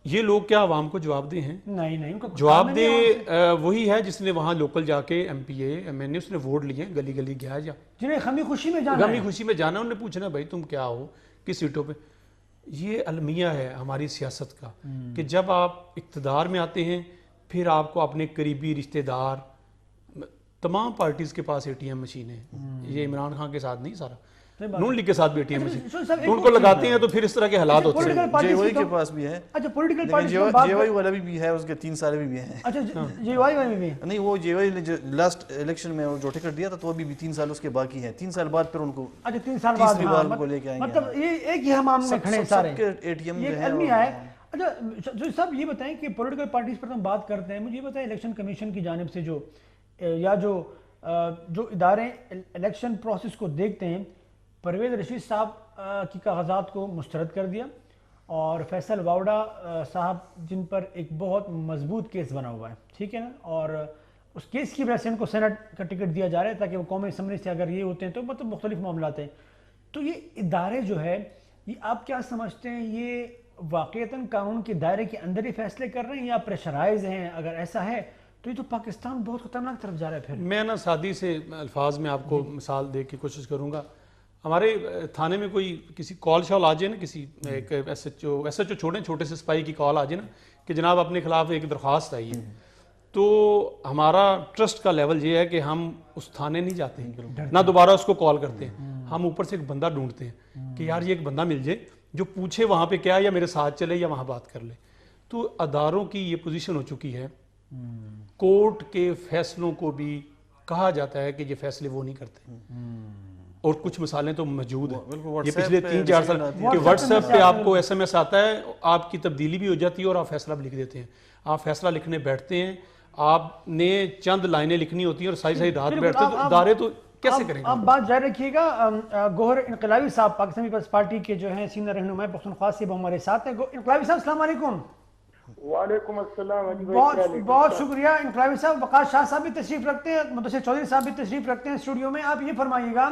یہ لوگ کیا عوام کو جواب دہ ہیں؟ نہیں, جواب دہ وہی ہے جس نے وہاں لوکل جا کے M P A M N A اس نے ووٹ لیے, گلی گلی گیا, یا جنہیں غمی خوشی میں جانا, غمی خوشی میں جانا, انہوں نے پوچھنا بھائی تم کیا ہو, کس سیٹوں پہ. یہ المیہ ہے ہماری سیاست کا کہ جب آپ اقتدار میں آتے ہیں پھر آپ کو اپنے قریبی رشتہ دار, تمام پارٹیز کے پاس اے ٹی ایم مشینیں ہیں. یہ عمران خان کے ساتھ نہیں, سارا نون لیگ کے ساتھ بھی اے ٹی ایم مشین, تو ان کو لگاتے ہیں تو پھر اس طرح کے حالات ہوتے ہیں. جے وائی کے پاس بھی ہے. اچھا پولیٹیکل پارٹی جے وائی والا بھی ہے, اس کے 3 سال بھی ہیں. اچھا جے وائی والا بھی نہیں, وہ جے وائی نے لاسٹ الیکشن میں جو ٹکٹ دیا تھا تو ابھی بھی 3 سال اس کے باقی ہیں. 3 سال بعد پھر ان کو, اچھا 3 سال بعد تیسری بار ان کو لے کے آئیں گے. مطلب یہ ایک ہی حمام میں کھڑے سارے, اے ٹی ایم یہ المیہ ہے. اچھا جو صاحب یہ بتائیں کہ پولیٹیکل پارٹیز پر ہم بات کرتے ہیں, مجھے یہ بتائیں الیکشن کمیشن کی جانب سے جو ادارے الیکشن پروسیس کو دیکھتے ہیں, پرویز رشید صاحب کی کاغذات کو مسترد کر دیا, اور فیصل واوڈا صاحب جن پر ایک بہت مضبوط کیس بنا ہوا ہے, ٹھیک ہے نا, اور اس کیس کی وجہ سے ان کو سینٹ کا ٹکٹ دیا جا رہا ہے تاکہ وہ قومی اسمبلی سے اگر یہ ہوتے ہیں تو مطلب مختلف معاملات ہیں. تو یہ ادارے جو ہے یہ آپ کیا سمجھتے ہیں, یہ واقعتاً قانون کے دائرے کے اندر ہی فیصلے کر رہے ہیں یا پریشرائز ہیں؟ اگر ایسا ہے تو یہ تو پاکستان بہت خطرناک طرف جا رہا ہے. پھر میں نا سادی سے الفاظ میں آپ کو مثال دے کی کوشش کروں گا. ہمارے تھانے میں کوئی کسی کال شال آ جائے نا, کسی ایک ایس ایچ او چھوڑیں, چھوٹے سے سپاہی کی کال آ جائے نا کہ جناب اپنے خلاف ایک درخواست آئی ہے, تو ہمارا ٹرسٹ کا لیول یہ ہے کہ ہم اس تھانے نہیں جاتے ہیں, نہ دوبارہ اس کو کال کرتے ہیں. ہم اوپر سے ایک بندہ ڈھونڈتے ہیں کہ یار یہ ایک بندہ مل جائے جو پوچھے وہاں پہ کیا, یا میرے ساتھ چلے یا وہاں بات کر لے. تو اداروں کی یہ پوزیشن ہو چکی ہے, کورٹ کے فیصلوں کو بھی کہا جاتا ہے کہ یہ فیصلے وہ نہیں کرتے, اور کچھ مثالیں تو موجود ہیں. یہ پچھلے 3-4 سال کہ واٹس ایپ پہ آپ کو ایس ایم ایس آتا ہے, آپ کی تبدیلی بھی ہو جاتی ہے اور آپ فیصلہ بھی لکھ دیتے ہیں. آپ فیصلہ لکھنے بیٹھتے ہیں, آپ نے چند لائنیں لکھنی ہوتی ہیں اور ساری رات بیٹھتے ہیں, تو ادارے تو کیسے کریں گے؟ آپ بات جاری رکھیے گا. گوہر انقلابی صاحب پاکستان پیپلز پارٹی کے جو ہیں سینئر رہنما پختونخوا سے ہمارے ساتھ ہیں. انقلابی صاحب السلام علیکم. وعلیکم السلام. بہت شکریہ انقلابی صاحب. وقاص شاہ صاحب بھی تشریف رکھتے ہیں, مدثر چودھری صاحب بھی تشریف رکھتے ہیں اسٹوڈیو میں. آپ یہ فرمائیے گا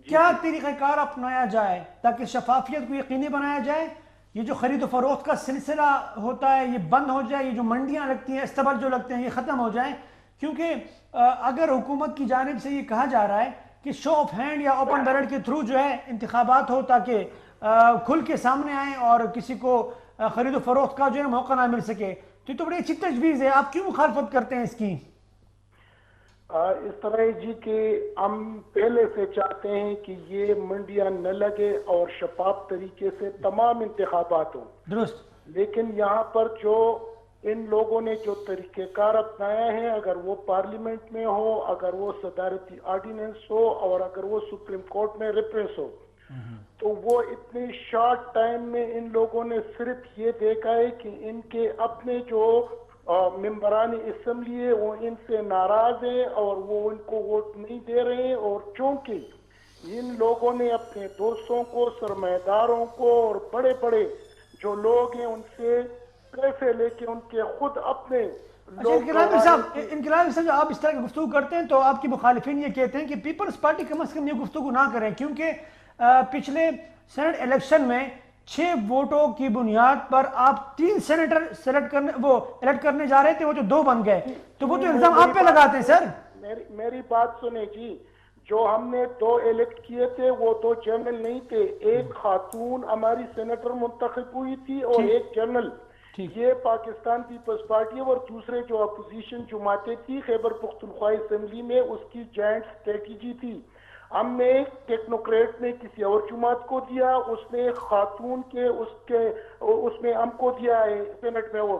کیا طریقہ کار اپنایا جائے تاکہ شفافیت کو یقینی بنایا جائے, یہ جو خرید و فروخت کا سلسلہ ہوتا ہے یہ بند ہو جائے, یہ جو منڈیاں لگتی ہیں, استبل جو لگتے ہیں, یہ ختم ہو جائیں, کیونکہ اگر حکومت کی جانب سے یہ کہا جا رہا ہے کہ شو آف ہینڈ یا اوپن بیلٹ کے تھرو جو ہے انتخابات ہو تاکہ کھل کے سامنے آئیں اور کسی کو خرید و فروخت کا جو ہے موقع نہ مل سکے, تو بڑی اچھی تجویز ہے, آپ کیوں مخالفت کرتے ہیں اس کی؟ اس طرح جی کہ ہم پہلے سے چاہتے ہیں کہ یہ منڈیاں نہ لگے اور شفاف طریقے سے تمام انتخابات ہوں. درست. لیکن یہاں پر جو ان لوگوں نے جو طریقہ کار اپنایا ہے, اگر وہ پارلیمنٹ میں ہو, اگر وہ صدارتی آرڈیننس ہو, اور اگر وہ سپریم کورٹ میں ریپریس ہو, تو وہ اتنی شارٹ ٹائم میں ان لوگوں نے صرف یہ دیکھا ہے کہ ان کے اپنے جو ممبران اسمبلی ہے وہ ان سے ناراض ہیں اور وہ ان کو ووٹ نہیں دے رہے ہیں. اور چونکہ ان لوگوں نے اپنے دوستوں کو, سرمایہ داروں کو اور بڑے بڑے جو لوگ ہیں ان سے پیسے لے کے ان کے خود اپنے انقلابی صاحب آپ اس طرح کی گفتگو کرتے ہیں تو آپ کی مخالفین یہ کہتے ہیں کہ پیپلز پارٹی کم از کم یہ گفتگو نہ کریں, کیونکہ پچھلے سینٹ الیکشن میں 6 ووٹوں کی بنیاد پر آپ 3 سینیٹر الیکٹ کرنے جا رہے تھے, وہ جو 2 بن گئے, تو وہ تو الزام آپ پہ لگاتے ہیں سر. میری بات سنیں جی, جو ہم نے 2 الیکٹ کیے تھے وہ 2 جنرل نہیں تھے. ایک خاتون ہماری سینیٹر منتخب ہوئی تھی اور ایک جنرل. یہ پاکستان پیپلز پارٹی اور دوسرے جو اپوزیشن جماعتیں تھی خیبر پختونخوا اسمبلی میں اس کی جوائنٹ اسٹریٹجی تھی. ہم نے ٹیکنوکریٹ نے کسی اور جماعت کو دیا, اس نے خاتون کے اس میں ہم کو دیا ہے سینٹ میں. وہ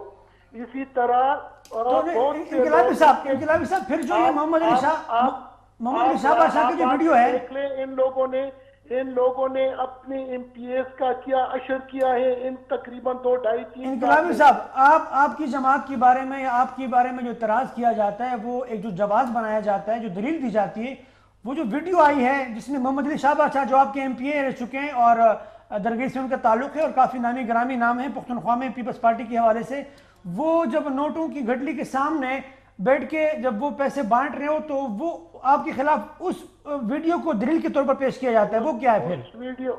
اسی طرح انقلابی صاحب پھر جو یہ محمد علی شاہ بادشاہ کی جو ویڈیو ہے, دیکھ لیں ان لوگوں نے اپنے ایم پی ایس کا کیا اشر کیا ہے ان تقریباً 2-2.5-3 انقلابی صاحب آپ کی جماعت کے بارے میں یا آپ کے بارے میں جو اعتراض کیا جاتا ہے وہ ایک جو جواز بنایا جاتا ہے, جو دلیل دی جاتی ہے, وہ جو ویڈیو آئی ہے جس میں محمد علی شاہ بادشاہ جو آپ کے ایم پی اے رہ چکے ہیں اور درگیر سے ان کا تعلق ہے اور کافی نامی گرامی نام ہے پختونخوا میں پیپلز پارٹی کے حوالے سے, وہ جب نوٹوں کی گھٹلی کے سامنے بیٹھ کے جب وہ پیسے بانٹ رہے ہو تو وہ آپ کے خلاف اس ویڈیو کو دلیل کے طور پر پیش کیا جاتا ہے, وہ کیا ہے پھر؟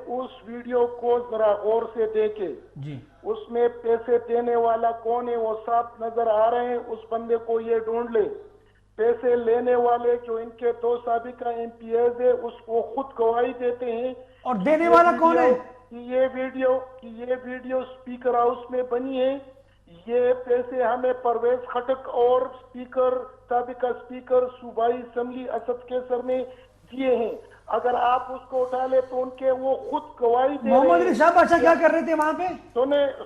اس ویڈیو کو ذرا غور سے دیکھیں جی, اس میں پیسے دینے والا کون ہے وہ صاف نظر آ رہے ہیں, اس بندے کو یہ ڈھونڈ لے. پیسے لینے والے جو ان کے 2 سابقہ ایم پی ایز ہے اس کو خود گواہی دیتے ہیں. اور دینے والا کون ہے؟ یہ ویڈیو اسپیکر ہاؤس میں بنی ہے. یہ پیسے ہمیں پرویز خٹک اور سابقہ اسپیکر صوبائی اسمبلی اسد کیسر نے دیے ہیں. اگر آپ اس کو اٹھا لے تو ان کے وہ خود گواہی دے. محمد علی شاہ بادشاہ کیا کر رہے تھے وہاں پہ؟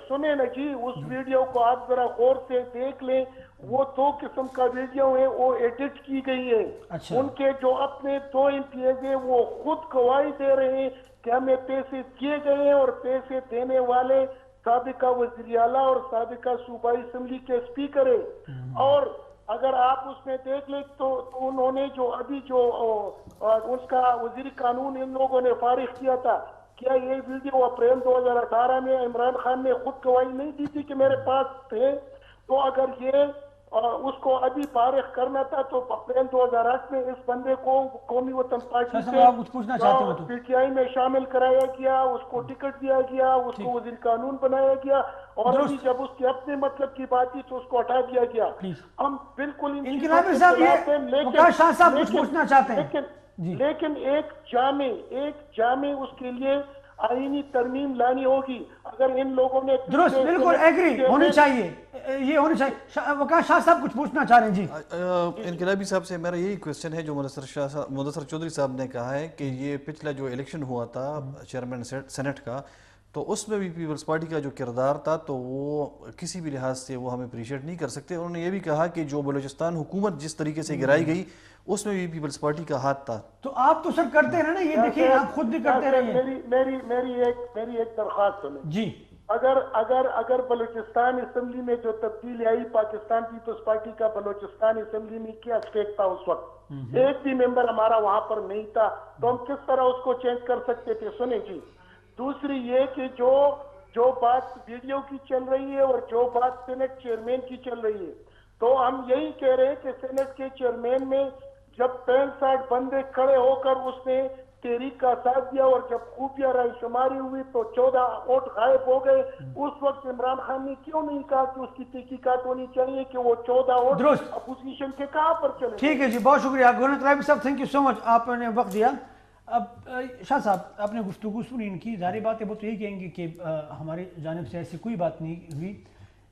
سنیں نا جی, اس ویڈیو کو آپ ذرا غور سے دیکھ لیں. وہ 2 قسم کا ویڈیو ہے, وہ ایڈٹ کی گئی ہے. ان کے جو اپنے 2 ایم پی ایز ہیں وہ خود گواہی دے رہے ہیں کہ ہمیں پیسے دیے گئے ہیں, اور پیسے دینے والے سابقہ وزیر اعلیٰ اور سابقہ صوبائی اسمبلی کے اسپیکر ہے. اور اگر آپ اس میں دیکھ لیں تو انہوں نے جو ابھی جو اس کا وزیر قانون ان لوگوں نے فارغ کیا تھا, کیا یہ ویڈیو اپریل 2018 میں عمران خان نے خود گواہی نہیں دی تھی کہ میرے پاس تھے؟ تو اگر یہ اس کو ابھی فارغ کرنا تھا تو اپریل 2008 میں اس بندے کو قومی وطن پارٹی سے پی ٹی آئی میں شامل کرایا گیا, اس کو ٹکٹ دیا گیا, اس کو وزیر قانون بنایا گیا, اور ابھی جب اس کے اپنے مطلب کی بات تھی تو اس کو ہٹا دیا گیا. ہم بالکل انقلابی صاحب شاہ صاحب کچھ پوچھنا چاہتے ہیں, لیکن ایک جامع اس کے لیے آئینی ترمیم لانی ہوگی. اگر ان لوگوں نے درست بالکل ایگری ہونی چاہیے, یہ ہونی چاہیے. وقاص شاہ صاحب کچھ پوچھنا چاہ رہے ہیں. جی انقلابی صاحب سے میرا یہی کویسچن ہے جو مدثر چودھری صاحب نے کہا ہے کہ یہ پچھلا جو الیکشن ہوا تھا چیئرمین سینٹ کا, تو اس میں بھی پیپلز پارٹی کا جو کردار تھا تو وہ کسی بھی لحاظ سے وہ ہمیں اپریشیٹ نہیں کر سکتے. انہوں نے یہ بھی کہا کہ جو بلوچستان حکومت جس طریقے سے گرائی گئی اس میں بھی پیپلز پارٹی کا ہاتھ تھا. تو آپ تو سر کرتے ہیں نا, یہ دیکھیں آپ خود بھی کرتے رہے ہیں. میری ایک درخواست سنیں جی. اگر بلوچستان اسمبلی میں جو تبدیلی آئی, پاکستان پیپلز پارٹی کا بلوچستان اسمبلی میں کیا اسٹیک تھا اس وقت, ایک بھی ممبر ہمارا وہاں پر نہیں تھا, تو ہم کس طرح اس کو چینج کر سکتے تھے؟ سنیں جی. دوسری یہ کہ جو بات ویڈیو کی چل رہی ہے اور جو بات سینٹ چیئرمین کی چل رہی ہے, تو ہم یہی کہہ رہے ہیں کہ سینٹ کے چیئرمین میں جب 65 بندے کھڑے ہو کر اس نے تحریک کا ساتھ دیا اور جب خفیہ رائے شماری ہوئی تو 14 ووٹ غائب ہو گئے, اس وقت عمران خان نے کیوں نہیں کہا کہ اس کی تحقیقات ہونی چاہیے کہ وہ 14 ووٹ اپوزیشن کے کہاں پر چلے؟ ٹھیک ہے جی, بہت شکریہ گورنر انقلابی صاحب, تھینک یو سو مچ, آپ نے وقت دیا. اب شاہ صاحب آپ نے گفتگو سنی ان کی, ظاہر بات ہے وہ تو یہی کہیں گے کہ ہماری جانب سے ایسی کوئی بات نہیں ہوئی.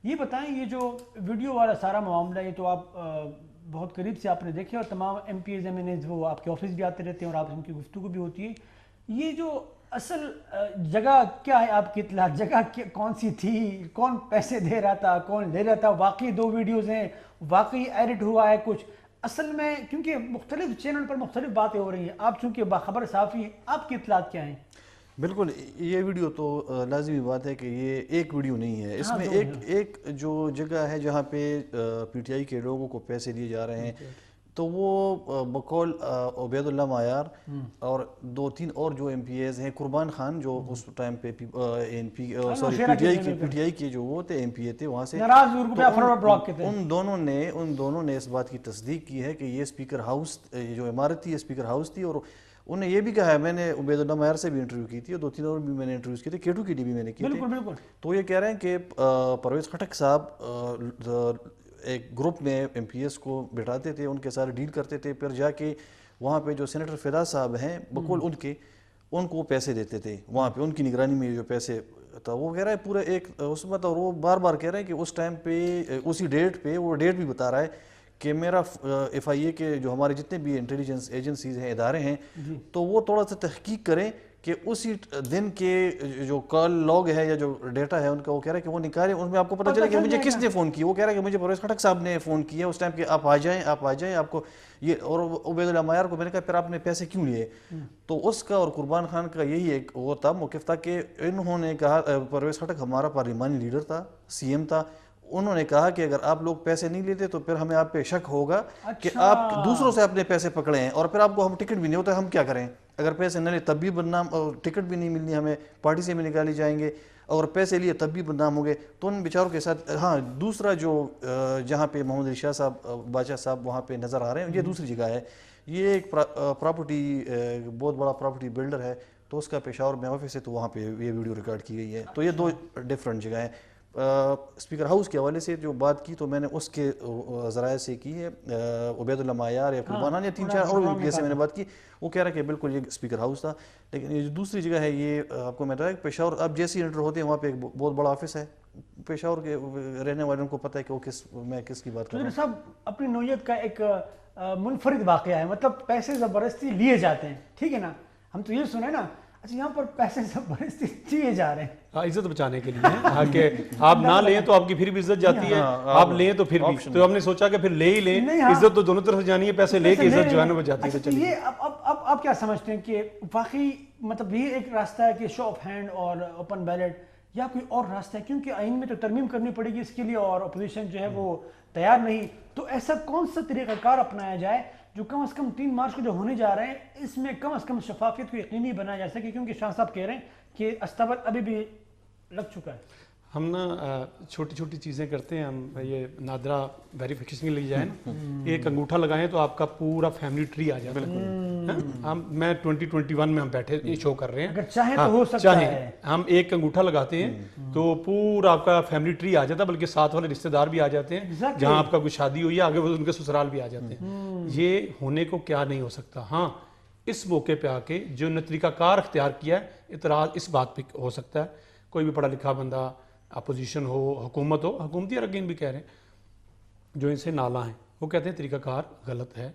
یہ بتائیں یہ جو ویڈیو والا سارا معاملہ یہ تو آپ بہت قریب سے آپ نے دیکھے اور تمام MPs MNAs وہ آپ کے آفس بھی آتے رہتے ہیں اور آپ ان کی گفتگو بھی ہوتی ہے. یہ جو اصل جگہ کیا ہے آپ کی اطلاع, جگہ کون سی تھی, کون پیسے دے رہا تھا, کون لے رہا تھا, واقعی 2 ویڈیوز ہیں, واقعی ایڈٹ ہوا ہے کچھ اصل میں, کیونکہ مختلف چینل پر مختلف باتیں ہو رہی ہیں, آپ چونکہ باخبر صحافی ہیں, آپ کی اطلاعات کیا ہیں؟ بالکل یہ ویڈیو تو لازمی بات ہے کہ یہ ایک ویڈیو نہیں ہے, اس میں ایک جو جگہ ہے جہاں پہ پی ٹی آئی کے لوگوں کو پیسے دیے جا رہے ہیں, تو وہ بقول عبید اللہ معیار اور 2-3 اور جو ایم پی ایز ہیں, قربان خان جو اس ٹائم پہ پی ٹی آئی کے جو وہ تھے ایم پی اے تھے وہاں سے, ان دونوں نے اس بات کی تصدیق کی ہے کہ یہ اسپیکر ہاؤس جو عمارت تھی اسپیکر ہاؤس تھی. اور انہوں نے یہ بھی کہا ہے, میں نے عبید اللہ معیار سے بھی انٹرویو کی تھی اور 2-3 اور بھی میں نے انٹرویوز کیے تھے, K2 کی ڈی بھی میں نے کی تھی, تو یہ کہہ رہے ہیں کہ پرویز خٹک صاحب ایک گروپ میں ایم پی ایس کو بٹھاتے تھے, ان کے ساتھ ڈیل کرتے تھے, پھر جا کے وہاں پہ جو سینیٹر فدا صاحب ہیں بقول ان کو پیسے دیتے تھے, وہاں پہ ان کی نگرانی میں جو پیسے تھا وہ کہہ رہا ہے پورے ایک اس میں تو وہ بار بار کہہ رہے ہیں کہ اس ٹائم پہ اسی ڈیٹ پہ وہ ڈیٹ بھی بتا رہا ہے کہ میرا ایف آئی اے کے جو ہمارے جتنے بھی انٹیلیجنس ایجنسیز ہیں ادارے ہیں تو وہ تھوڑا سا تحقیق کریں کہ اسی دن کے جو کال لاگ ہے یا جو ڈیٹا ہے ان کا وہ کہہ رہا ہے کہ وہ نکالیں ان میں آپ کو پتہ چلے کہ مجھے کس نے فون کیا. وہ کہہ رہا ہے کہ مجھے پرویز خٹک صاحب نے فون کیا اس ٹائم کہ آپ آ جائیں آپ کو یہ. اور عبید اللہ معیار کو میں نے کہا پھر آپ نے پیسے کیوں لیے؟ تو اس کا اور قربان خان کا یہی ایک وہ تھا موقف تھا کہ انہوں نے کہا پرویز خٹک ہمارا پارلیمانی لیڈر تھا سی ایم تھا, انہوں نے کہا کہ اگر آپ لوگ پیسے نہیں لیتے تو پھر ہمیں آپ پہ شک ہوگا کہ آپ دوسروں سے اپنے پیسے پکڑے ہیں اور پھر آپ کو ہم ٹکٹ بھی نہیں ہوتا ہم کیا کریں, اگر پیسے نہ لیں تب بھی بدنام, ٹکٹ بھی نہیں ملنی ہمیں, پارٹی سے بھی نکالی جائیں گے, اور پیسے لیے تب بھی بدنام ہو گئے. تو ان بیچاروں کے ساتھ ہاں دوسرا جو جہاں پہ محمد علی شاہ صاحب بادشاہ صاحب وہاں پہ نظر آ رہے ہیں یہ دوسری جگہ ہے, یہ ایک پراپرٹی بہت بڑا پراپرٹی بلڈر ہے تو اس کا پشاور میں آفس ہے تو وہاں پہ یہ ویڈیو ریکارڈ کی گئی ہے. تو یہ دو ڈفرینٹ جگہ ہیں. اسپیکر ہاؤس کے حوالے سے جو بات کی تو میں نے اس کے ذرائع سے کی ہے, عبید اللہ معیار یا قربان یا 3-4 اور بھی جیسے میں نے بات کی, وہ کہہ رہا ہے کہ بالکل یہ اسپیکر ہاؤس تھا. لیکن یہ جو دوسری جگہ ہے یہ آپ کو میں بتایا کہ پشاور اب جیسے انٹر ہوتے ہیں وہاں پہ ایک بہت بڑا آفس ہے, پشاور کے رہنے والوں کو پتہ ہے کہ وہ میں کس کی بات کر رہا ہوں. صاحب اپنی نوعیت کا ایک منفرد واقعہ ہے, مطلب پیسے زبردستی لیے جاتے ہیں, ٹھیک ہے نا, ہم تو یہ سنیں نا, اچھا یہاں پر پیسے زبردستی دیے جا رہے ہیں عزت بچانے کے لیے کہ آپ نہ لیں تو آپ کی پھر بھی عزت جاتی ہے, آپ لیں تو پھر بھی. تو ہم نے سوچا کہ پھر لے ہی لیں, عزت تو دونوں طرف سے جانی ہے, پیسے لے کے عزت جو ہے نا وہ جاتی ہے. یہ اب آپ کیا سمجھتے ہیں کہ واقعی مطلب یہ ایک راستہ ہے کہ شو آف ہینڈ اور اوپن بیلٹ, یا کوئی اور راستہ ہے, کیونکہ آئین میں تو ترمیم کرنی پڑے گی اس کے لیے اور اپوزیشن جو ہے وہ تیار نہیں, تو ایسا کون سا طریقہ کار اپنایا جائے جو کم از کم 3 مارچ کو جو ہونے جا رہے ہیں اس میں کم از کم شفافیت کو یقینی بنایا جا سکے, کیونکہ شاہ صاحب کہہ رہے ہیں کہ استبل ابھی بھی لگ چکا ہے. ہم نا چھوٹی چھوٹی چیزیں کرتے ہیں, ہم یہ نادرا ویریفیکیشن لے جائیں نا, ایک انگوٹھا لگائیں تو آپ کا پورا فیملی ٹری آ جاتا ہے. ہم میں 2021 میں ہم بیٹھے یہ شو کر رہے ہیں, اگر چاہیں تو ہو سکتا ہے ہم ایک انگوٹھا لگاتے ہیں تو پورا آپ کا فیملی ٹری آ جاتا ہے, بلکہ ساتھ والے رشتہ دار بھی آ جاتے ہیں, جہاں آپ کا کوئی شادی ہوئی ہے آگے وہ ان کے سسرال بھی آ جاتے ہیں. یہ ہونے کو کیا نہیں ہو سکتا. ہاں اس موقع پہ آ کے جو نے طریقہ کار اختیار کیا ہے, اعتراض اس بات پہ ہو سکتا ہے, کوئی بھی پڑھا لکھا بندہ اپوزیشن ہو حکومت ہو, حکومتی اراکین بھی کہہ رہے ہیں جو ان سے نالا ہیں, وہ کہتے ہیں طریقہ کار غلط ہے.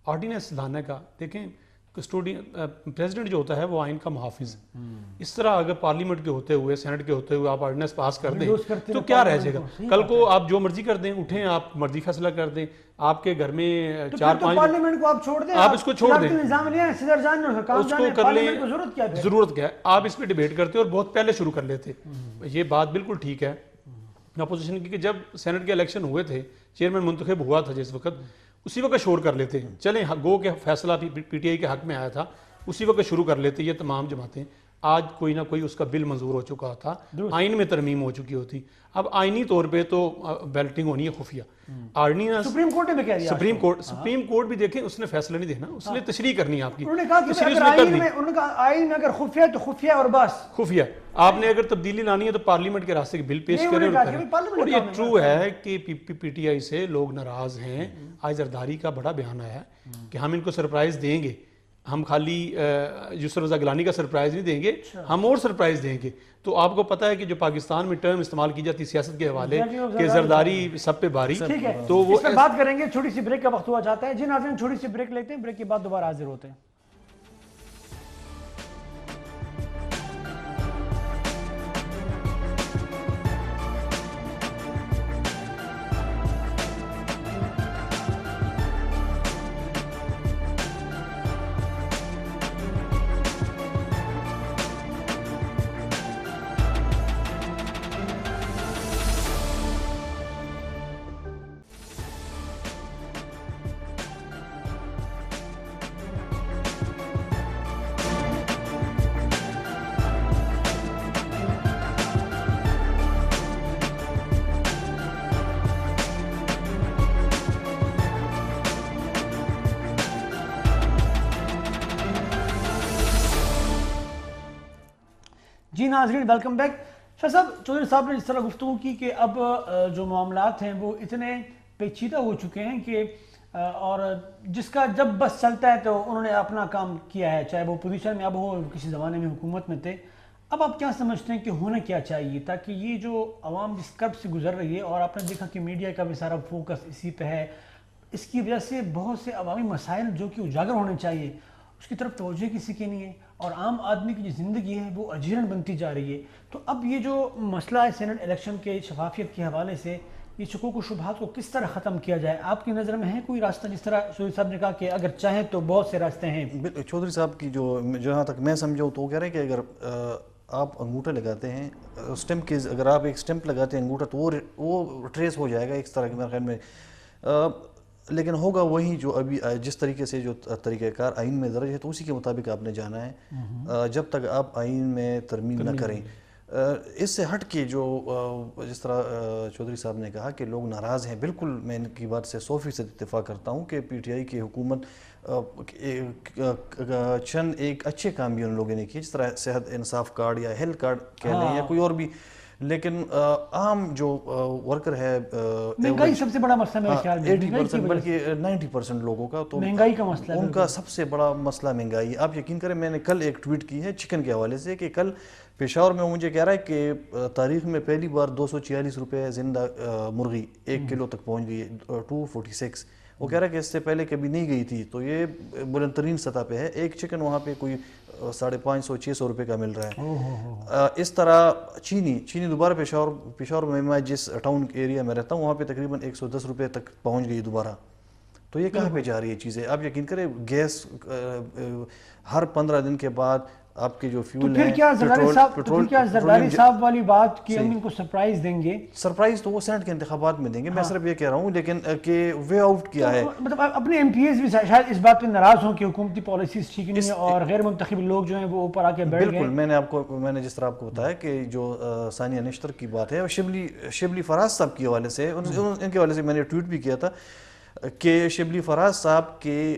آرڈیننس لانے کا دیکھیں پریزیڈنٹ جو ہوتا ہے وہ آئین کا محافظ ہے, اس طرح اگر پارلیمنٹ کے ہوتے ہوئے سینٹ کے ہوتے ہوئے آپ آرڈیننس پاس کر دیں تو کیا رہ جائے گا. کل کو آپ جو مرضی کر دیں, اٹھیں آپ مرضی فیصلہ کر دیں, آپ کے گھر میں 4-5 پارلیمنٹ کو آپ چھوڑ دیں, آپ اس کو چھوڑ دیں, اس کو کر لیں, ضرورت کیا ہے. آپ اس پہ ڈیبیٹ کرتے اور بہت پہلے شروع کر لیتے, یہ بات بالکل ٹھیک ہے اپوزیشن کی کہ جب سینٹ کے الیکشن ہوئے تھے, چیئرمین منتخب ہوا تھا جس وقت, اسی وقت شور کر لیتے, چلیں گو کہ فیصلہ پی ٹی آئی کے حق میں آیا تھا, اسی وقت شروع کر لیتے یہ تمام جماعتیں. آج کوئی نہ کوئی اس کا بل منظور ہو چکا تھا, آئین میں ترمیم ہو چکی ہوتی. اب آئینی طور پہ تو بیلٹنگ ہونی ہے خفیہ. سپریم کورٹ نے بھی کہہ دیا, سپریم کورٹ بھی دیکھیں اس نے فیصلہ نہیں دینا, اس نے تشریح کرنی ہے آپ کی. انہوں نے کہا کہ اگر آئین میں اگر خفیہ تو خفیہ اور بس خفیہ. آپ نے اگر تبدیلی لانی ہے تو پارلیمنٹ کے راستے کے بل پیش کریں اور کریں. اور یہ ٹرو ہے کہ پی ٹی آئی سے لوگ ناراض ہیں. آج زرداری کا بڑا بیان آیا ہے کہ ہم ان کو سرپرائز دیں گے, ہم خالی یسر رضا گیلانی کا سرپرائز نہیں دیں گے, ہم اور سرپرائز دیں گے. تو آپ کو پتہ ہے کہ جو پاکستان میں ٹرم استعمال کی جاتی سیاست کے حوالے کہ زرداری سب پہ باری, تو وہ اس پہ بات کریں گے. چھوٹی سی بریک کا وقت ہوا جاتا ہے. جی ناظرین چھوٹی سی بریک لیتے ہیں, بریک کے بعد دوبارہ حاضر ہوتے ہیں. جی ناظرین ویلکم بیک. شاہ صاحب, چودھری صاحب نے اس طرح گفتگو کی کہ اب جو معاملات ہیں وہ اتنے پیچیدہ ہو چکے ہیں کہ اور جس کا جب بس چلتا ہے تو انہوں نے اپنا کام کیا ہے, چاہے وہ پوزیشن میں اب ہو, کسی زمانے میں حکومت میں تھے. اب آپ کیا سمجھتے ہیں کہ ہونا کیا چاہیے تاکہ یہ جو عوام جس کرب سے گزر رہی ہے، اور آپ نے دیکھا کہ میڈیا کا بھی سارا فوکس اسی پہ ہے، اس کی وجہ سے بہت سے عوامی مسائل جو کہ اجاگر ہونے چاہیے اس کی طرف توجہ کسی کی نہیں ہے، اور عام آدمی کی جو زندگی ہے وہ اجیرن بنتی جا رہی ہے. تو اب یہ جو مسئلہ ہے سینٹ الیکشن کے شفافیت کے حوالے سے، یہ شکوک و شبہات کو کس طرح ختم کیا جائے؟ آپ کی نظر میں ہے کوئی راستہ؟ جس طرح چودھری صاحب نے کہا کہ اگر چاہیں تو بہت سے راستے ہیں. چودھری صاحب کی جو جہاں تک میں سمجھا تو وہ کہہ رہے ہیں کہ اگر آپ انگوٹھا لگاتے ہیں اسٹمپ کے، اگر آپ ایک اسٹمپ لگاتے ہیں انگوٹھا تو وہ ٹریس ہو جائے گا اس طرح کے میرے خیال میں، لیکن ہوگا وہی جو ابھی جس طریقے سے جو طریقہ کار آئین میں درج ہے تو اسی کے مطابق آپ نے جانا ہے جب تک آپ آئین میں ترمیم نہ کریں. اس سے ہٹ کے جو جس طرح چودھری صاحب نے کہا کہ لوگ ناراض ہیں، بالکل میں ان کی بات سے 100% اتفاق کرتا ہوں کہ پی ٹی آئی کی حکومت چند ایک اچھے کام بھی ان لوگوں نے کیے، جس طرح صحت انصاف کارڈ یا ہیلتھ کارڈ کہہ لیں یا کوئی اور بھی، لیکن عام جو ورکر ہے مہنگائی سب سے بڑا مسئلہ میرے خیال میں 80% بلکہ 90% لوگوں کا تو مہنگائی کا مسئلہ، ان کا سب سے بڑا مسئلہ مہنگائی ہے. آپ یقین کریں میں نے کل ایک ٹویٹ کی ہے چکن کے حوالے سے کہ کل پشاور میں مجھے کہہ رہا ہے کہ تاریخ میں پہلی بار 246 روپے زندہ مرغی 1 کلو تک پہنچ گئی ہے 246. وہ کہہ رہا ہے کہ اس سے پہلے کبھی نہیں گئی تھی، تو یہ بلند ترین سطح پہ ہے. ایک چکن وہاں پہ کوئی 550-600 روپے کا مل رہا ہے. اس طرح چینی دوبارہ پشاور میں جس ٹاؤن ایریا میں رہتا ہوں وہاں پہ تقریباً 110 روپے تک پہنچ گئی دوبارہ. تو یہ کہاں پہ جا رہی ہے چیزیں؟ آپ یقین کریں گیس ہر 15 دن کے بعد آپ کے جو فیول ہیں، پھر کیا زرداری صاحب والی بات کہ ہم ان کو سرپرائز دیں گے؟ سرپرائز تو وہ سینٹ کے انتخابات میں دیں گے، میں صرف یہ کہہ رہا ہوں، لیکن کہ وے آؤٹ کیا ہے. مطلب اپنے ایم پی ایز بھی شاید اس بات پہ ناراض ہوں کہ حکومتی پالیسیز ٹھیک نہیں ہیں اور غیر منتخب لوگ جو ہیں وہ اوپر آ کے بیٹھ گئے. بالکل میں نے جس طرح آپ کو بتایا کہ جو ثانیہ نشتر کی بات ہے شبلی فراز صاحب کے حوالے سے، ان کے حوالے سے میں نے ٹویٹ بھی کیا تھا کہ شبلی فراز صاحب کے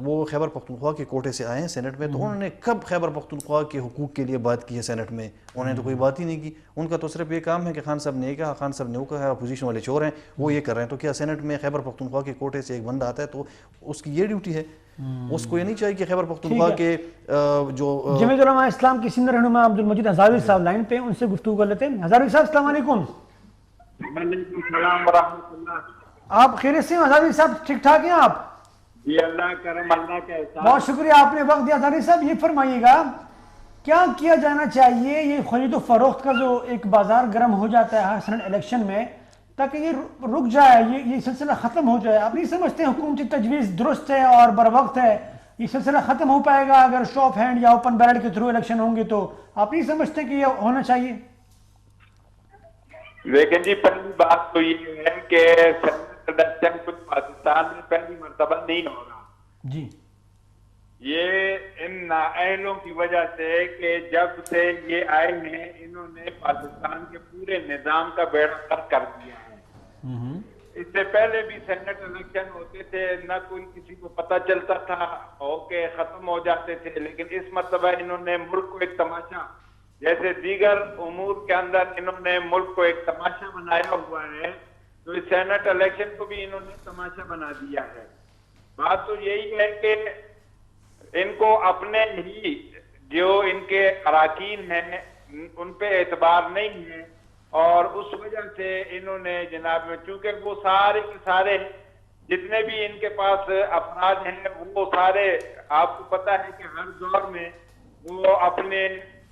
وہ خیبر پختونخوا کے کوٹے سے آئے ہیں سینٹ میں، تو انہوں نے کب خیبر پختونخوا کے حقوق کے لیے بات کی ہے سینٹ میں؟ انہوں نے تو کوئی بات ہی نہیں کی. ان کا تو صرف یہ کام ہے کہ خان صاحب نے یہ کہا، خان صاحب نے وہ کہا، اپوزیشن والے چور ہیں وہ یہ کر رہے ہیں. تو کیا سینٹ میں خیبر پختونخوا کے کوٹے سے ایک بندہ آتا ہے تو اس کی یہ ڈیوٹی ہے؟ اس کو یہ نہیں چاہیے کہ خیبر پختونخوا کے جو جمعیت علماء اسلام کے سینئر رہنما عبدالمجید ہزاروی صاحب لائن پہ، ان سے گفتگو کر لیتے ہیں. ہزاروی صاحب السلام علیکم. وعلیکم السلام ورحمۃ اللہ. آپ خیریت سے ہیں ہزاروی صاحب؟ ٹھیک ٹھاک ہیں آپ؟ جی اللہ کرم، اللہ کا احسان. بہت شکریہ آپ نے وقت دیا. ہزاروی صاحب یہ فرمائیے گا کیا کیا جانا چاہیے یہ خرید و فروخت کا جو ایک بازار گرم ہو جاتا ہے ہر سینٹ الیکشن میں، تاکہ یہ رک جائے، یہ سلسلہ ختم ہو جائے؟ آپ نہیں سمجھتے حکومتی تجویز درست ہے اور بر وقت ہے؟ یہ سلسلہ ختم ہو پائے گا اگر شو آف ہینڈ یا اوپن بیلٹ کے تھرو الیکشن ہوں گے؟ تو آپ نہیں سمجھتے کہ یہ ہونا چاہیے؟ لیکن جی پہلی بات تو یہ ہے کہ الیکشن کچھ پاکستان میں پہلی مرتبہ نہیں ہو رہا جی. یہ ان نااہلوں کی وجہ سے کہ جب سے یہ آئے ہیں انہوں نے پاکستان کے پورے نظام کا بیڑا غرق کر دیا ہے. اس سے پہلے بھی سینٹ الیکشن ہوتے تھے، نہ کوئی کسی کو پتہ چلتا تھا، ہو کے ختم ہو جاتے تھے. لیکن اس مرتبہ انہوں نے ملک کو ایک تماشا، جیسے دیگر امور کے اندر انہوں نے ملک کو ایک تماشا بنایا ہوا ہے، تو اس سینٹ الیکشن کو بھی انہوں نے تماشا بنا دیا ہے. بات تو یہی ہے کہ ان کو اپنے ہی جو ان کے اراکین ہیں ان پہ اعتبار نہیں ہے، اور اس وجہ سے انہوں نے جناب میں چونکہ وہ سارے کے سارے جتنے بھی ان کے پاس افراد ہیں وہ سارے آپ کو پتہ ہے کہ ہر دور میں وہ اپنے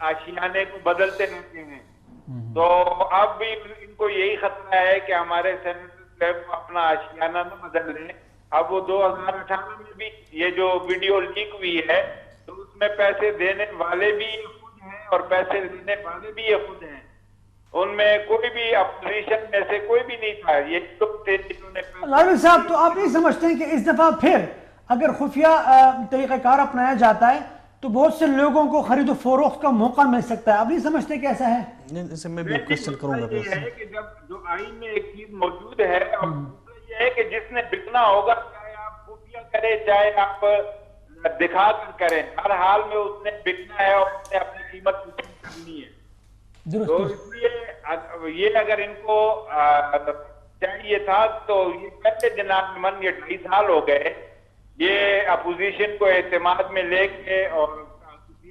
آشیانے کو بدلتے رہتے ہیں. تو اب بھی ان کو یہی خطرہ ہے کہ ہمارے سینیٹر اپنا آشیانہ نہ بدل لیں. اب وہ 2018 میں بھی یہ جو ویڈیو لیک ہوئی ہے تو اس میں پیسے دینے والے بھی یہ خود ہیں اور پیسے لینے والے بھی یہ خود ہیں. ان میں کوئی بھی اپوزیشن میں سے کوئی بھی نہیں تھا، یہ لوگ تھے جنہوں نے. لاروی صاحب تو آپ نہیں سمجھتے ہیں کہ اس دفعہ پھر اگر خفیہ طریقہ کار اپنایا جاتا ہے تو بہت سے لوگوں کو خرید و فروخت کا موقع مل سکتا ہے؟ آپ نہیں سمجھتے کہ ایسا ہے؟ اس سے میں بھی کوشچن کروں گا. یہ ہے کہ جب جو آئین میں ایک چیز موجود ہے اور یہ ہے کہ جس نے بکنا ہوگا چاہے آپ خفیہ کریں چاہے آپ دکھا کر کریں، ہر حال میں اس نے بکنا ہے اور اس نے اپنی قیمت وصول کرنی ہے. تو اس لیے یہ اگر ان کو چاہیے تھا تو یہ پہلے جناب من یہ 2.5 سال ہو گئے یہ اپوزیشن کو اعتماد میں لے کے اور کسی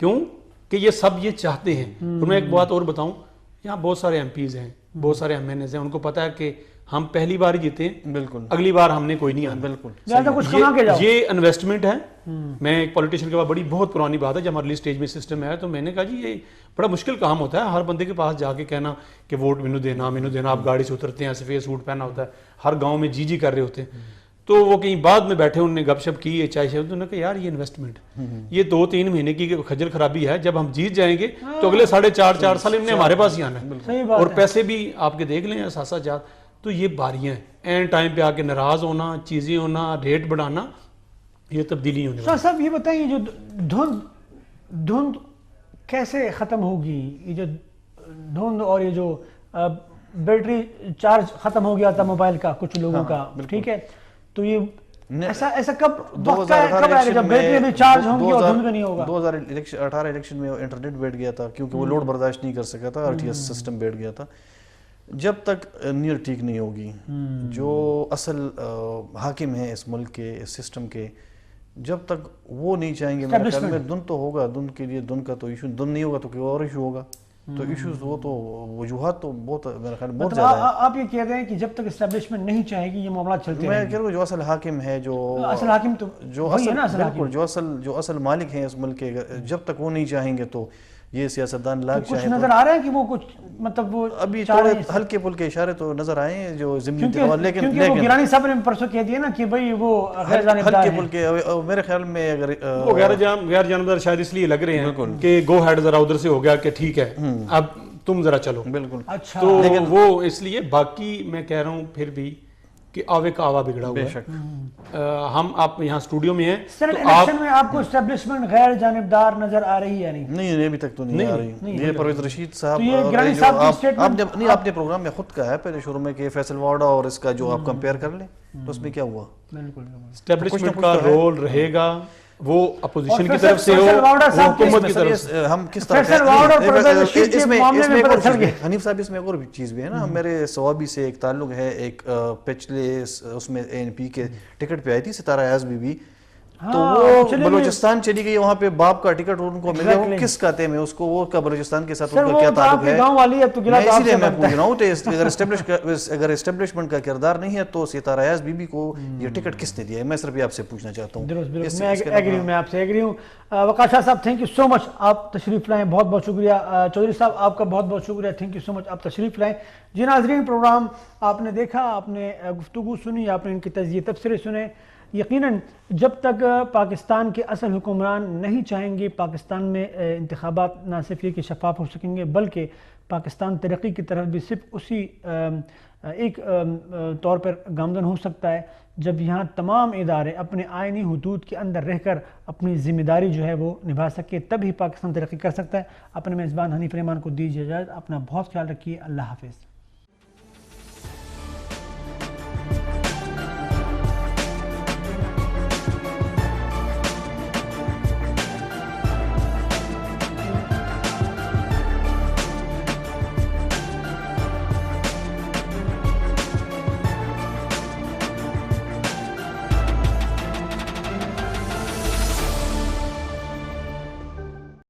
کیوں کہ یہ سب یہ چاہتے ہیں. اور میں ایک بات اور بتاؤں, یہاں بہت سارے ایم پیز ہیں, بہت سارے ایم این ایز ہیں, ان کو پتا ہے کہ ہم پہلی بار ہی جیتے ہیں, بالکل اگلی بار ہم نے کوئی نہیں آنا. بالکل یہ انویسٹمنٹ ہے. میں ایک پولیٹیشین کے بعد بڑی بہت پرانی بات ہے, جب ارلی اسٹیج میں سسٹم ہے تو میں نے کہا جی یہ بڑا مشکل کام ہوتا ہے ہر بندے کے پاس جا کے کہنا کہ ووٹ مینو دینا. آپ گاڑی سے اترتے ہیں, سفید سوٹ پہنا ہوتا ہے, ہر گاؤں میں جی کر رہے ہوتے ہیں. تو وہ کہیں بعد میں بیٹھے, انہوں نے گپ شپ کی, چائے شائے, انہوں نے کہا یار یہ انویسٹمنٹ, یہ 2-3 مہینے کی خجل خرابی ہے, جب ہم جیت جائیں گے تو اگلے 4.5 سال انہوں نے ہمارے پاس ہی آنا ہے. اور پیسے بھی آپ کے دیکھ لیں اثاثہ جات. تو یہ باریاں ہیں, این ٹائم پہ آ کے ناراض ہونا, چیزیں ہونا, ریٹ بڑھانا, یہ تبدیلی ہونے والی. صاحب یہ بتائیں یہ جو دھند کیسے ختم ہوگی, یہ جو دھند اور یہ جو بیٹری چارج ختم ہو گیا تھا موبائل کا کچھ لوگوں کا, ٹھیک ہے, تو یہ ایسا کب وقت آئے گا جب بیٹری بھی چارج ہوں گی اور دھند بھی نہیں ہوگا؟ 2018 الیکشن میں انٹرنیٹ بیٹھ گیا تھا کیونکہ وہ لوڈ برداشت نہیں کر سکا تھا, RTS سسٹم بیٹھ گیا تھا. جب تک نیت ٹھیک نہیں ہوگی, جو اصل حاکم ہیں اس ملک کے, اس سسٹم کے, جب تک وہ نہیں چاہیں گے, میرے خیال میں دن تو ہوگا, دن کے لیے دن کا تو ایشو, دن نہیں ہوگا تو کوئی اور ایشو ہوگا. تو ایشوز وہ تو وجوہات تو بہت میرے خیال میں بہت زیادہ ہیں. آپ یہ کہہ رہے ہیں کہ جب تک اسٹیبلشمنٹ نہیں چاہے گی یہ معاملات چلتے میں کہہ رہا ہوں جو اصل حاکم ہے, اصل حاکم تو بالکل جو اصل مالک ہیں اس ملک کے, جب تک وہ نہیں چاہیں گے تو یہ سیاستدان لاگ کچھ نظر آ رہا ہے کہ وہ کچھ مطلب وہ ابھی تھوڑے ہلکے پھلکے اشارے تو نظر آئے ہیں جو ضمنی تقاضے, لیکن وہ گیلانی صاحب نے پرسوں کہہ دیا نا کہ بھائی وہ غیر جانبدار ہیں. ہلکے پھلکے میرے خیال میں اگر وہ غیر جانبدار شاید اس لیے لگ رہے ہیں کہ گو ہیڈ ذرا ادھر سے ہو گیا کہ ٹھیک ہے اب تم ذرا چلو. بالکل. اچھا تو وہ اس لیے, باقی میں کہہ رہا ہوں پھر بھی کہ آوے کا آوا بگڑا ہوا ہے. ہم آپ یہاں اسٹوڈیو میں ہیں, سینٹ الیکشن میں آپ کو اسٹیبلشمنٹ غیر جانبدار نظر آ رہی ہے؟ نہیں ابھی تک تو نہیں آ رہی. یہ پرویز رشید صاحب آپ نے پروگرام میں خود کہا ہے پہلے شروع میں کہ فیصل واڈا اور اس کا جو آپ کمپیئر کر لیں تو اس میں کیا ہوا. اسٹیبلشمنٹ کا رول رہے گا, وہ اپوزیشن کی طرف سے ہو, حکومت کی طرف سے. ہم کس طرح حنیف صاحب اس میں اور بھی چیز بھی ہے نا, میرے صوابی سے ایک تعلق ہے, ایک پچھلے اس میں ANP کے ٹکٹ پہ آئی تھی ستارہ ایاز بی, تو وہ بلوچستان چلی گئی, وہاں پہ باپ کا ٹکٹ ان کو ملے, وہ کس کہتے ہیں اس کو, وہ کا بلوچستان کے ساتھ ان کا کیا تعلق ہے, اسی لیے میں پوچھ رہا ہوں اگر اسٹیبلشمنٹ کا کردار نہیں ہے تو ستارہ ایاز بی کو یہ ٹکٹ کس نے دیا ہے, میں صرف آپ سے پوچھنا چاہتا ہوں. میں آپ سے ایگری ہوں. وقار شاہ صاحب تھینک یو سو مچ, آپ تشریف لائیں, بہت بہت شکریہ. چودھری صاحب آپ کا بہت بہت شکریہ, تھینک یو سو مچ, آپ تشریف لائیں. جی ناظرین, پروگرام آپ نے دیکھا, آپ نے گفتگو سنی, آپ نے ان کے تجزیے تبصرے سنے. یقیناً جب تک پاکستان کے اصل حکمران نہیں چاہیں گے پاکستان میں انتخابات نہ صرف یہ کہ شفاف ہو سکیں گے, بلکہ پاکستان ترقی کی طرف بھی صرف اسی ایک طور پر گامزن ہو سکتا ہے جب یہاں تمام ادارے اپنے آئینی حدود کے اندر رہ کر اپنی ذمہ داری جو ہے وہ نبھا سکے, تب ہی پاکستان ترقی کر سکتا ہے. اپنے میزبان حنیف رحمان کو دیجیے اجازت, اپنا بہت خیال رکھیے, اللہ حافظ.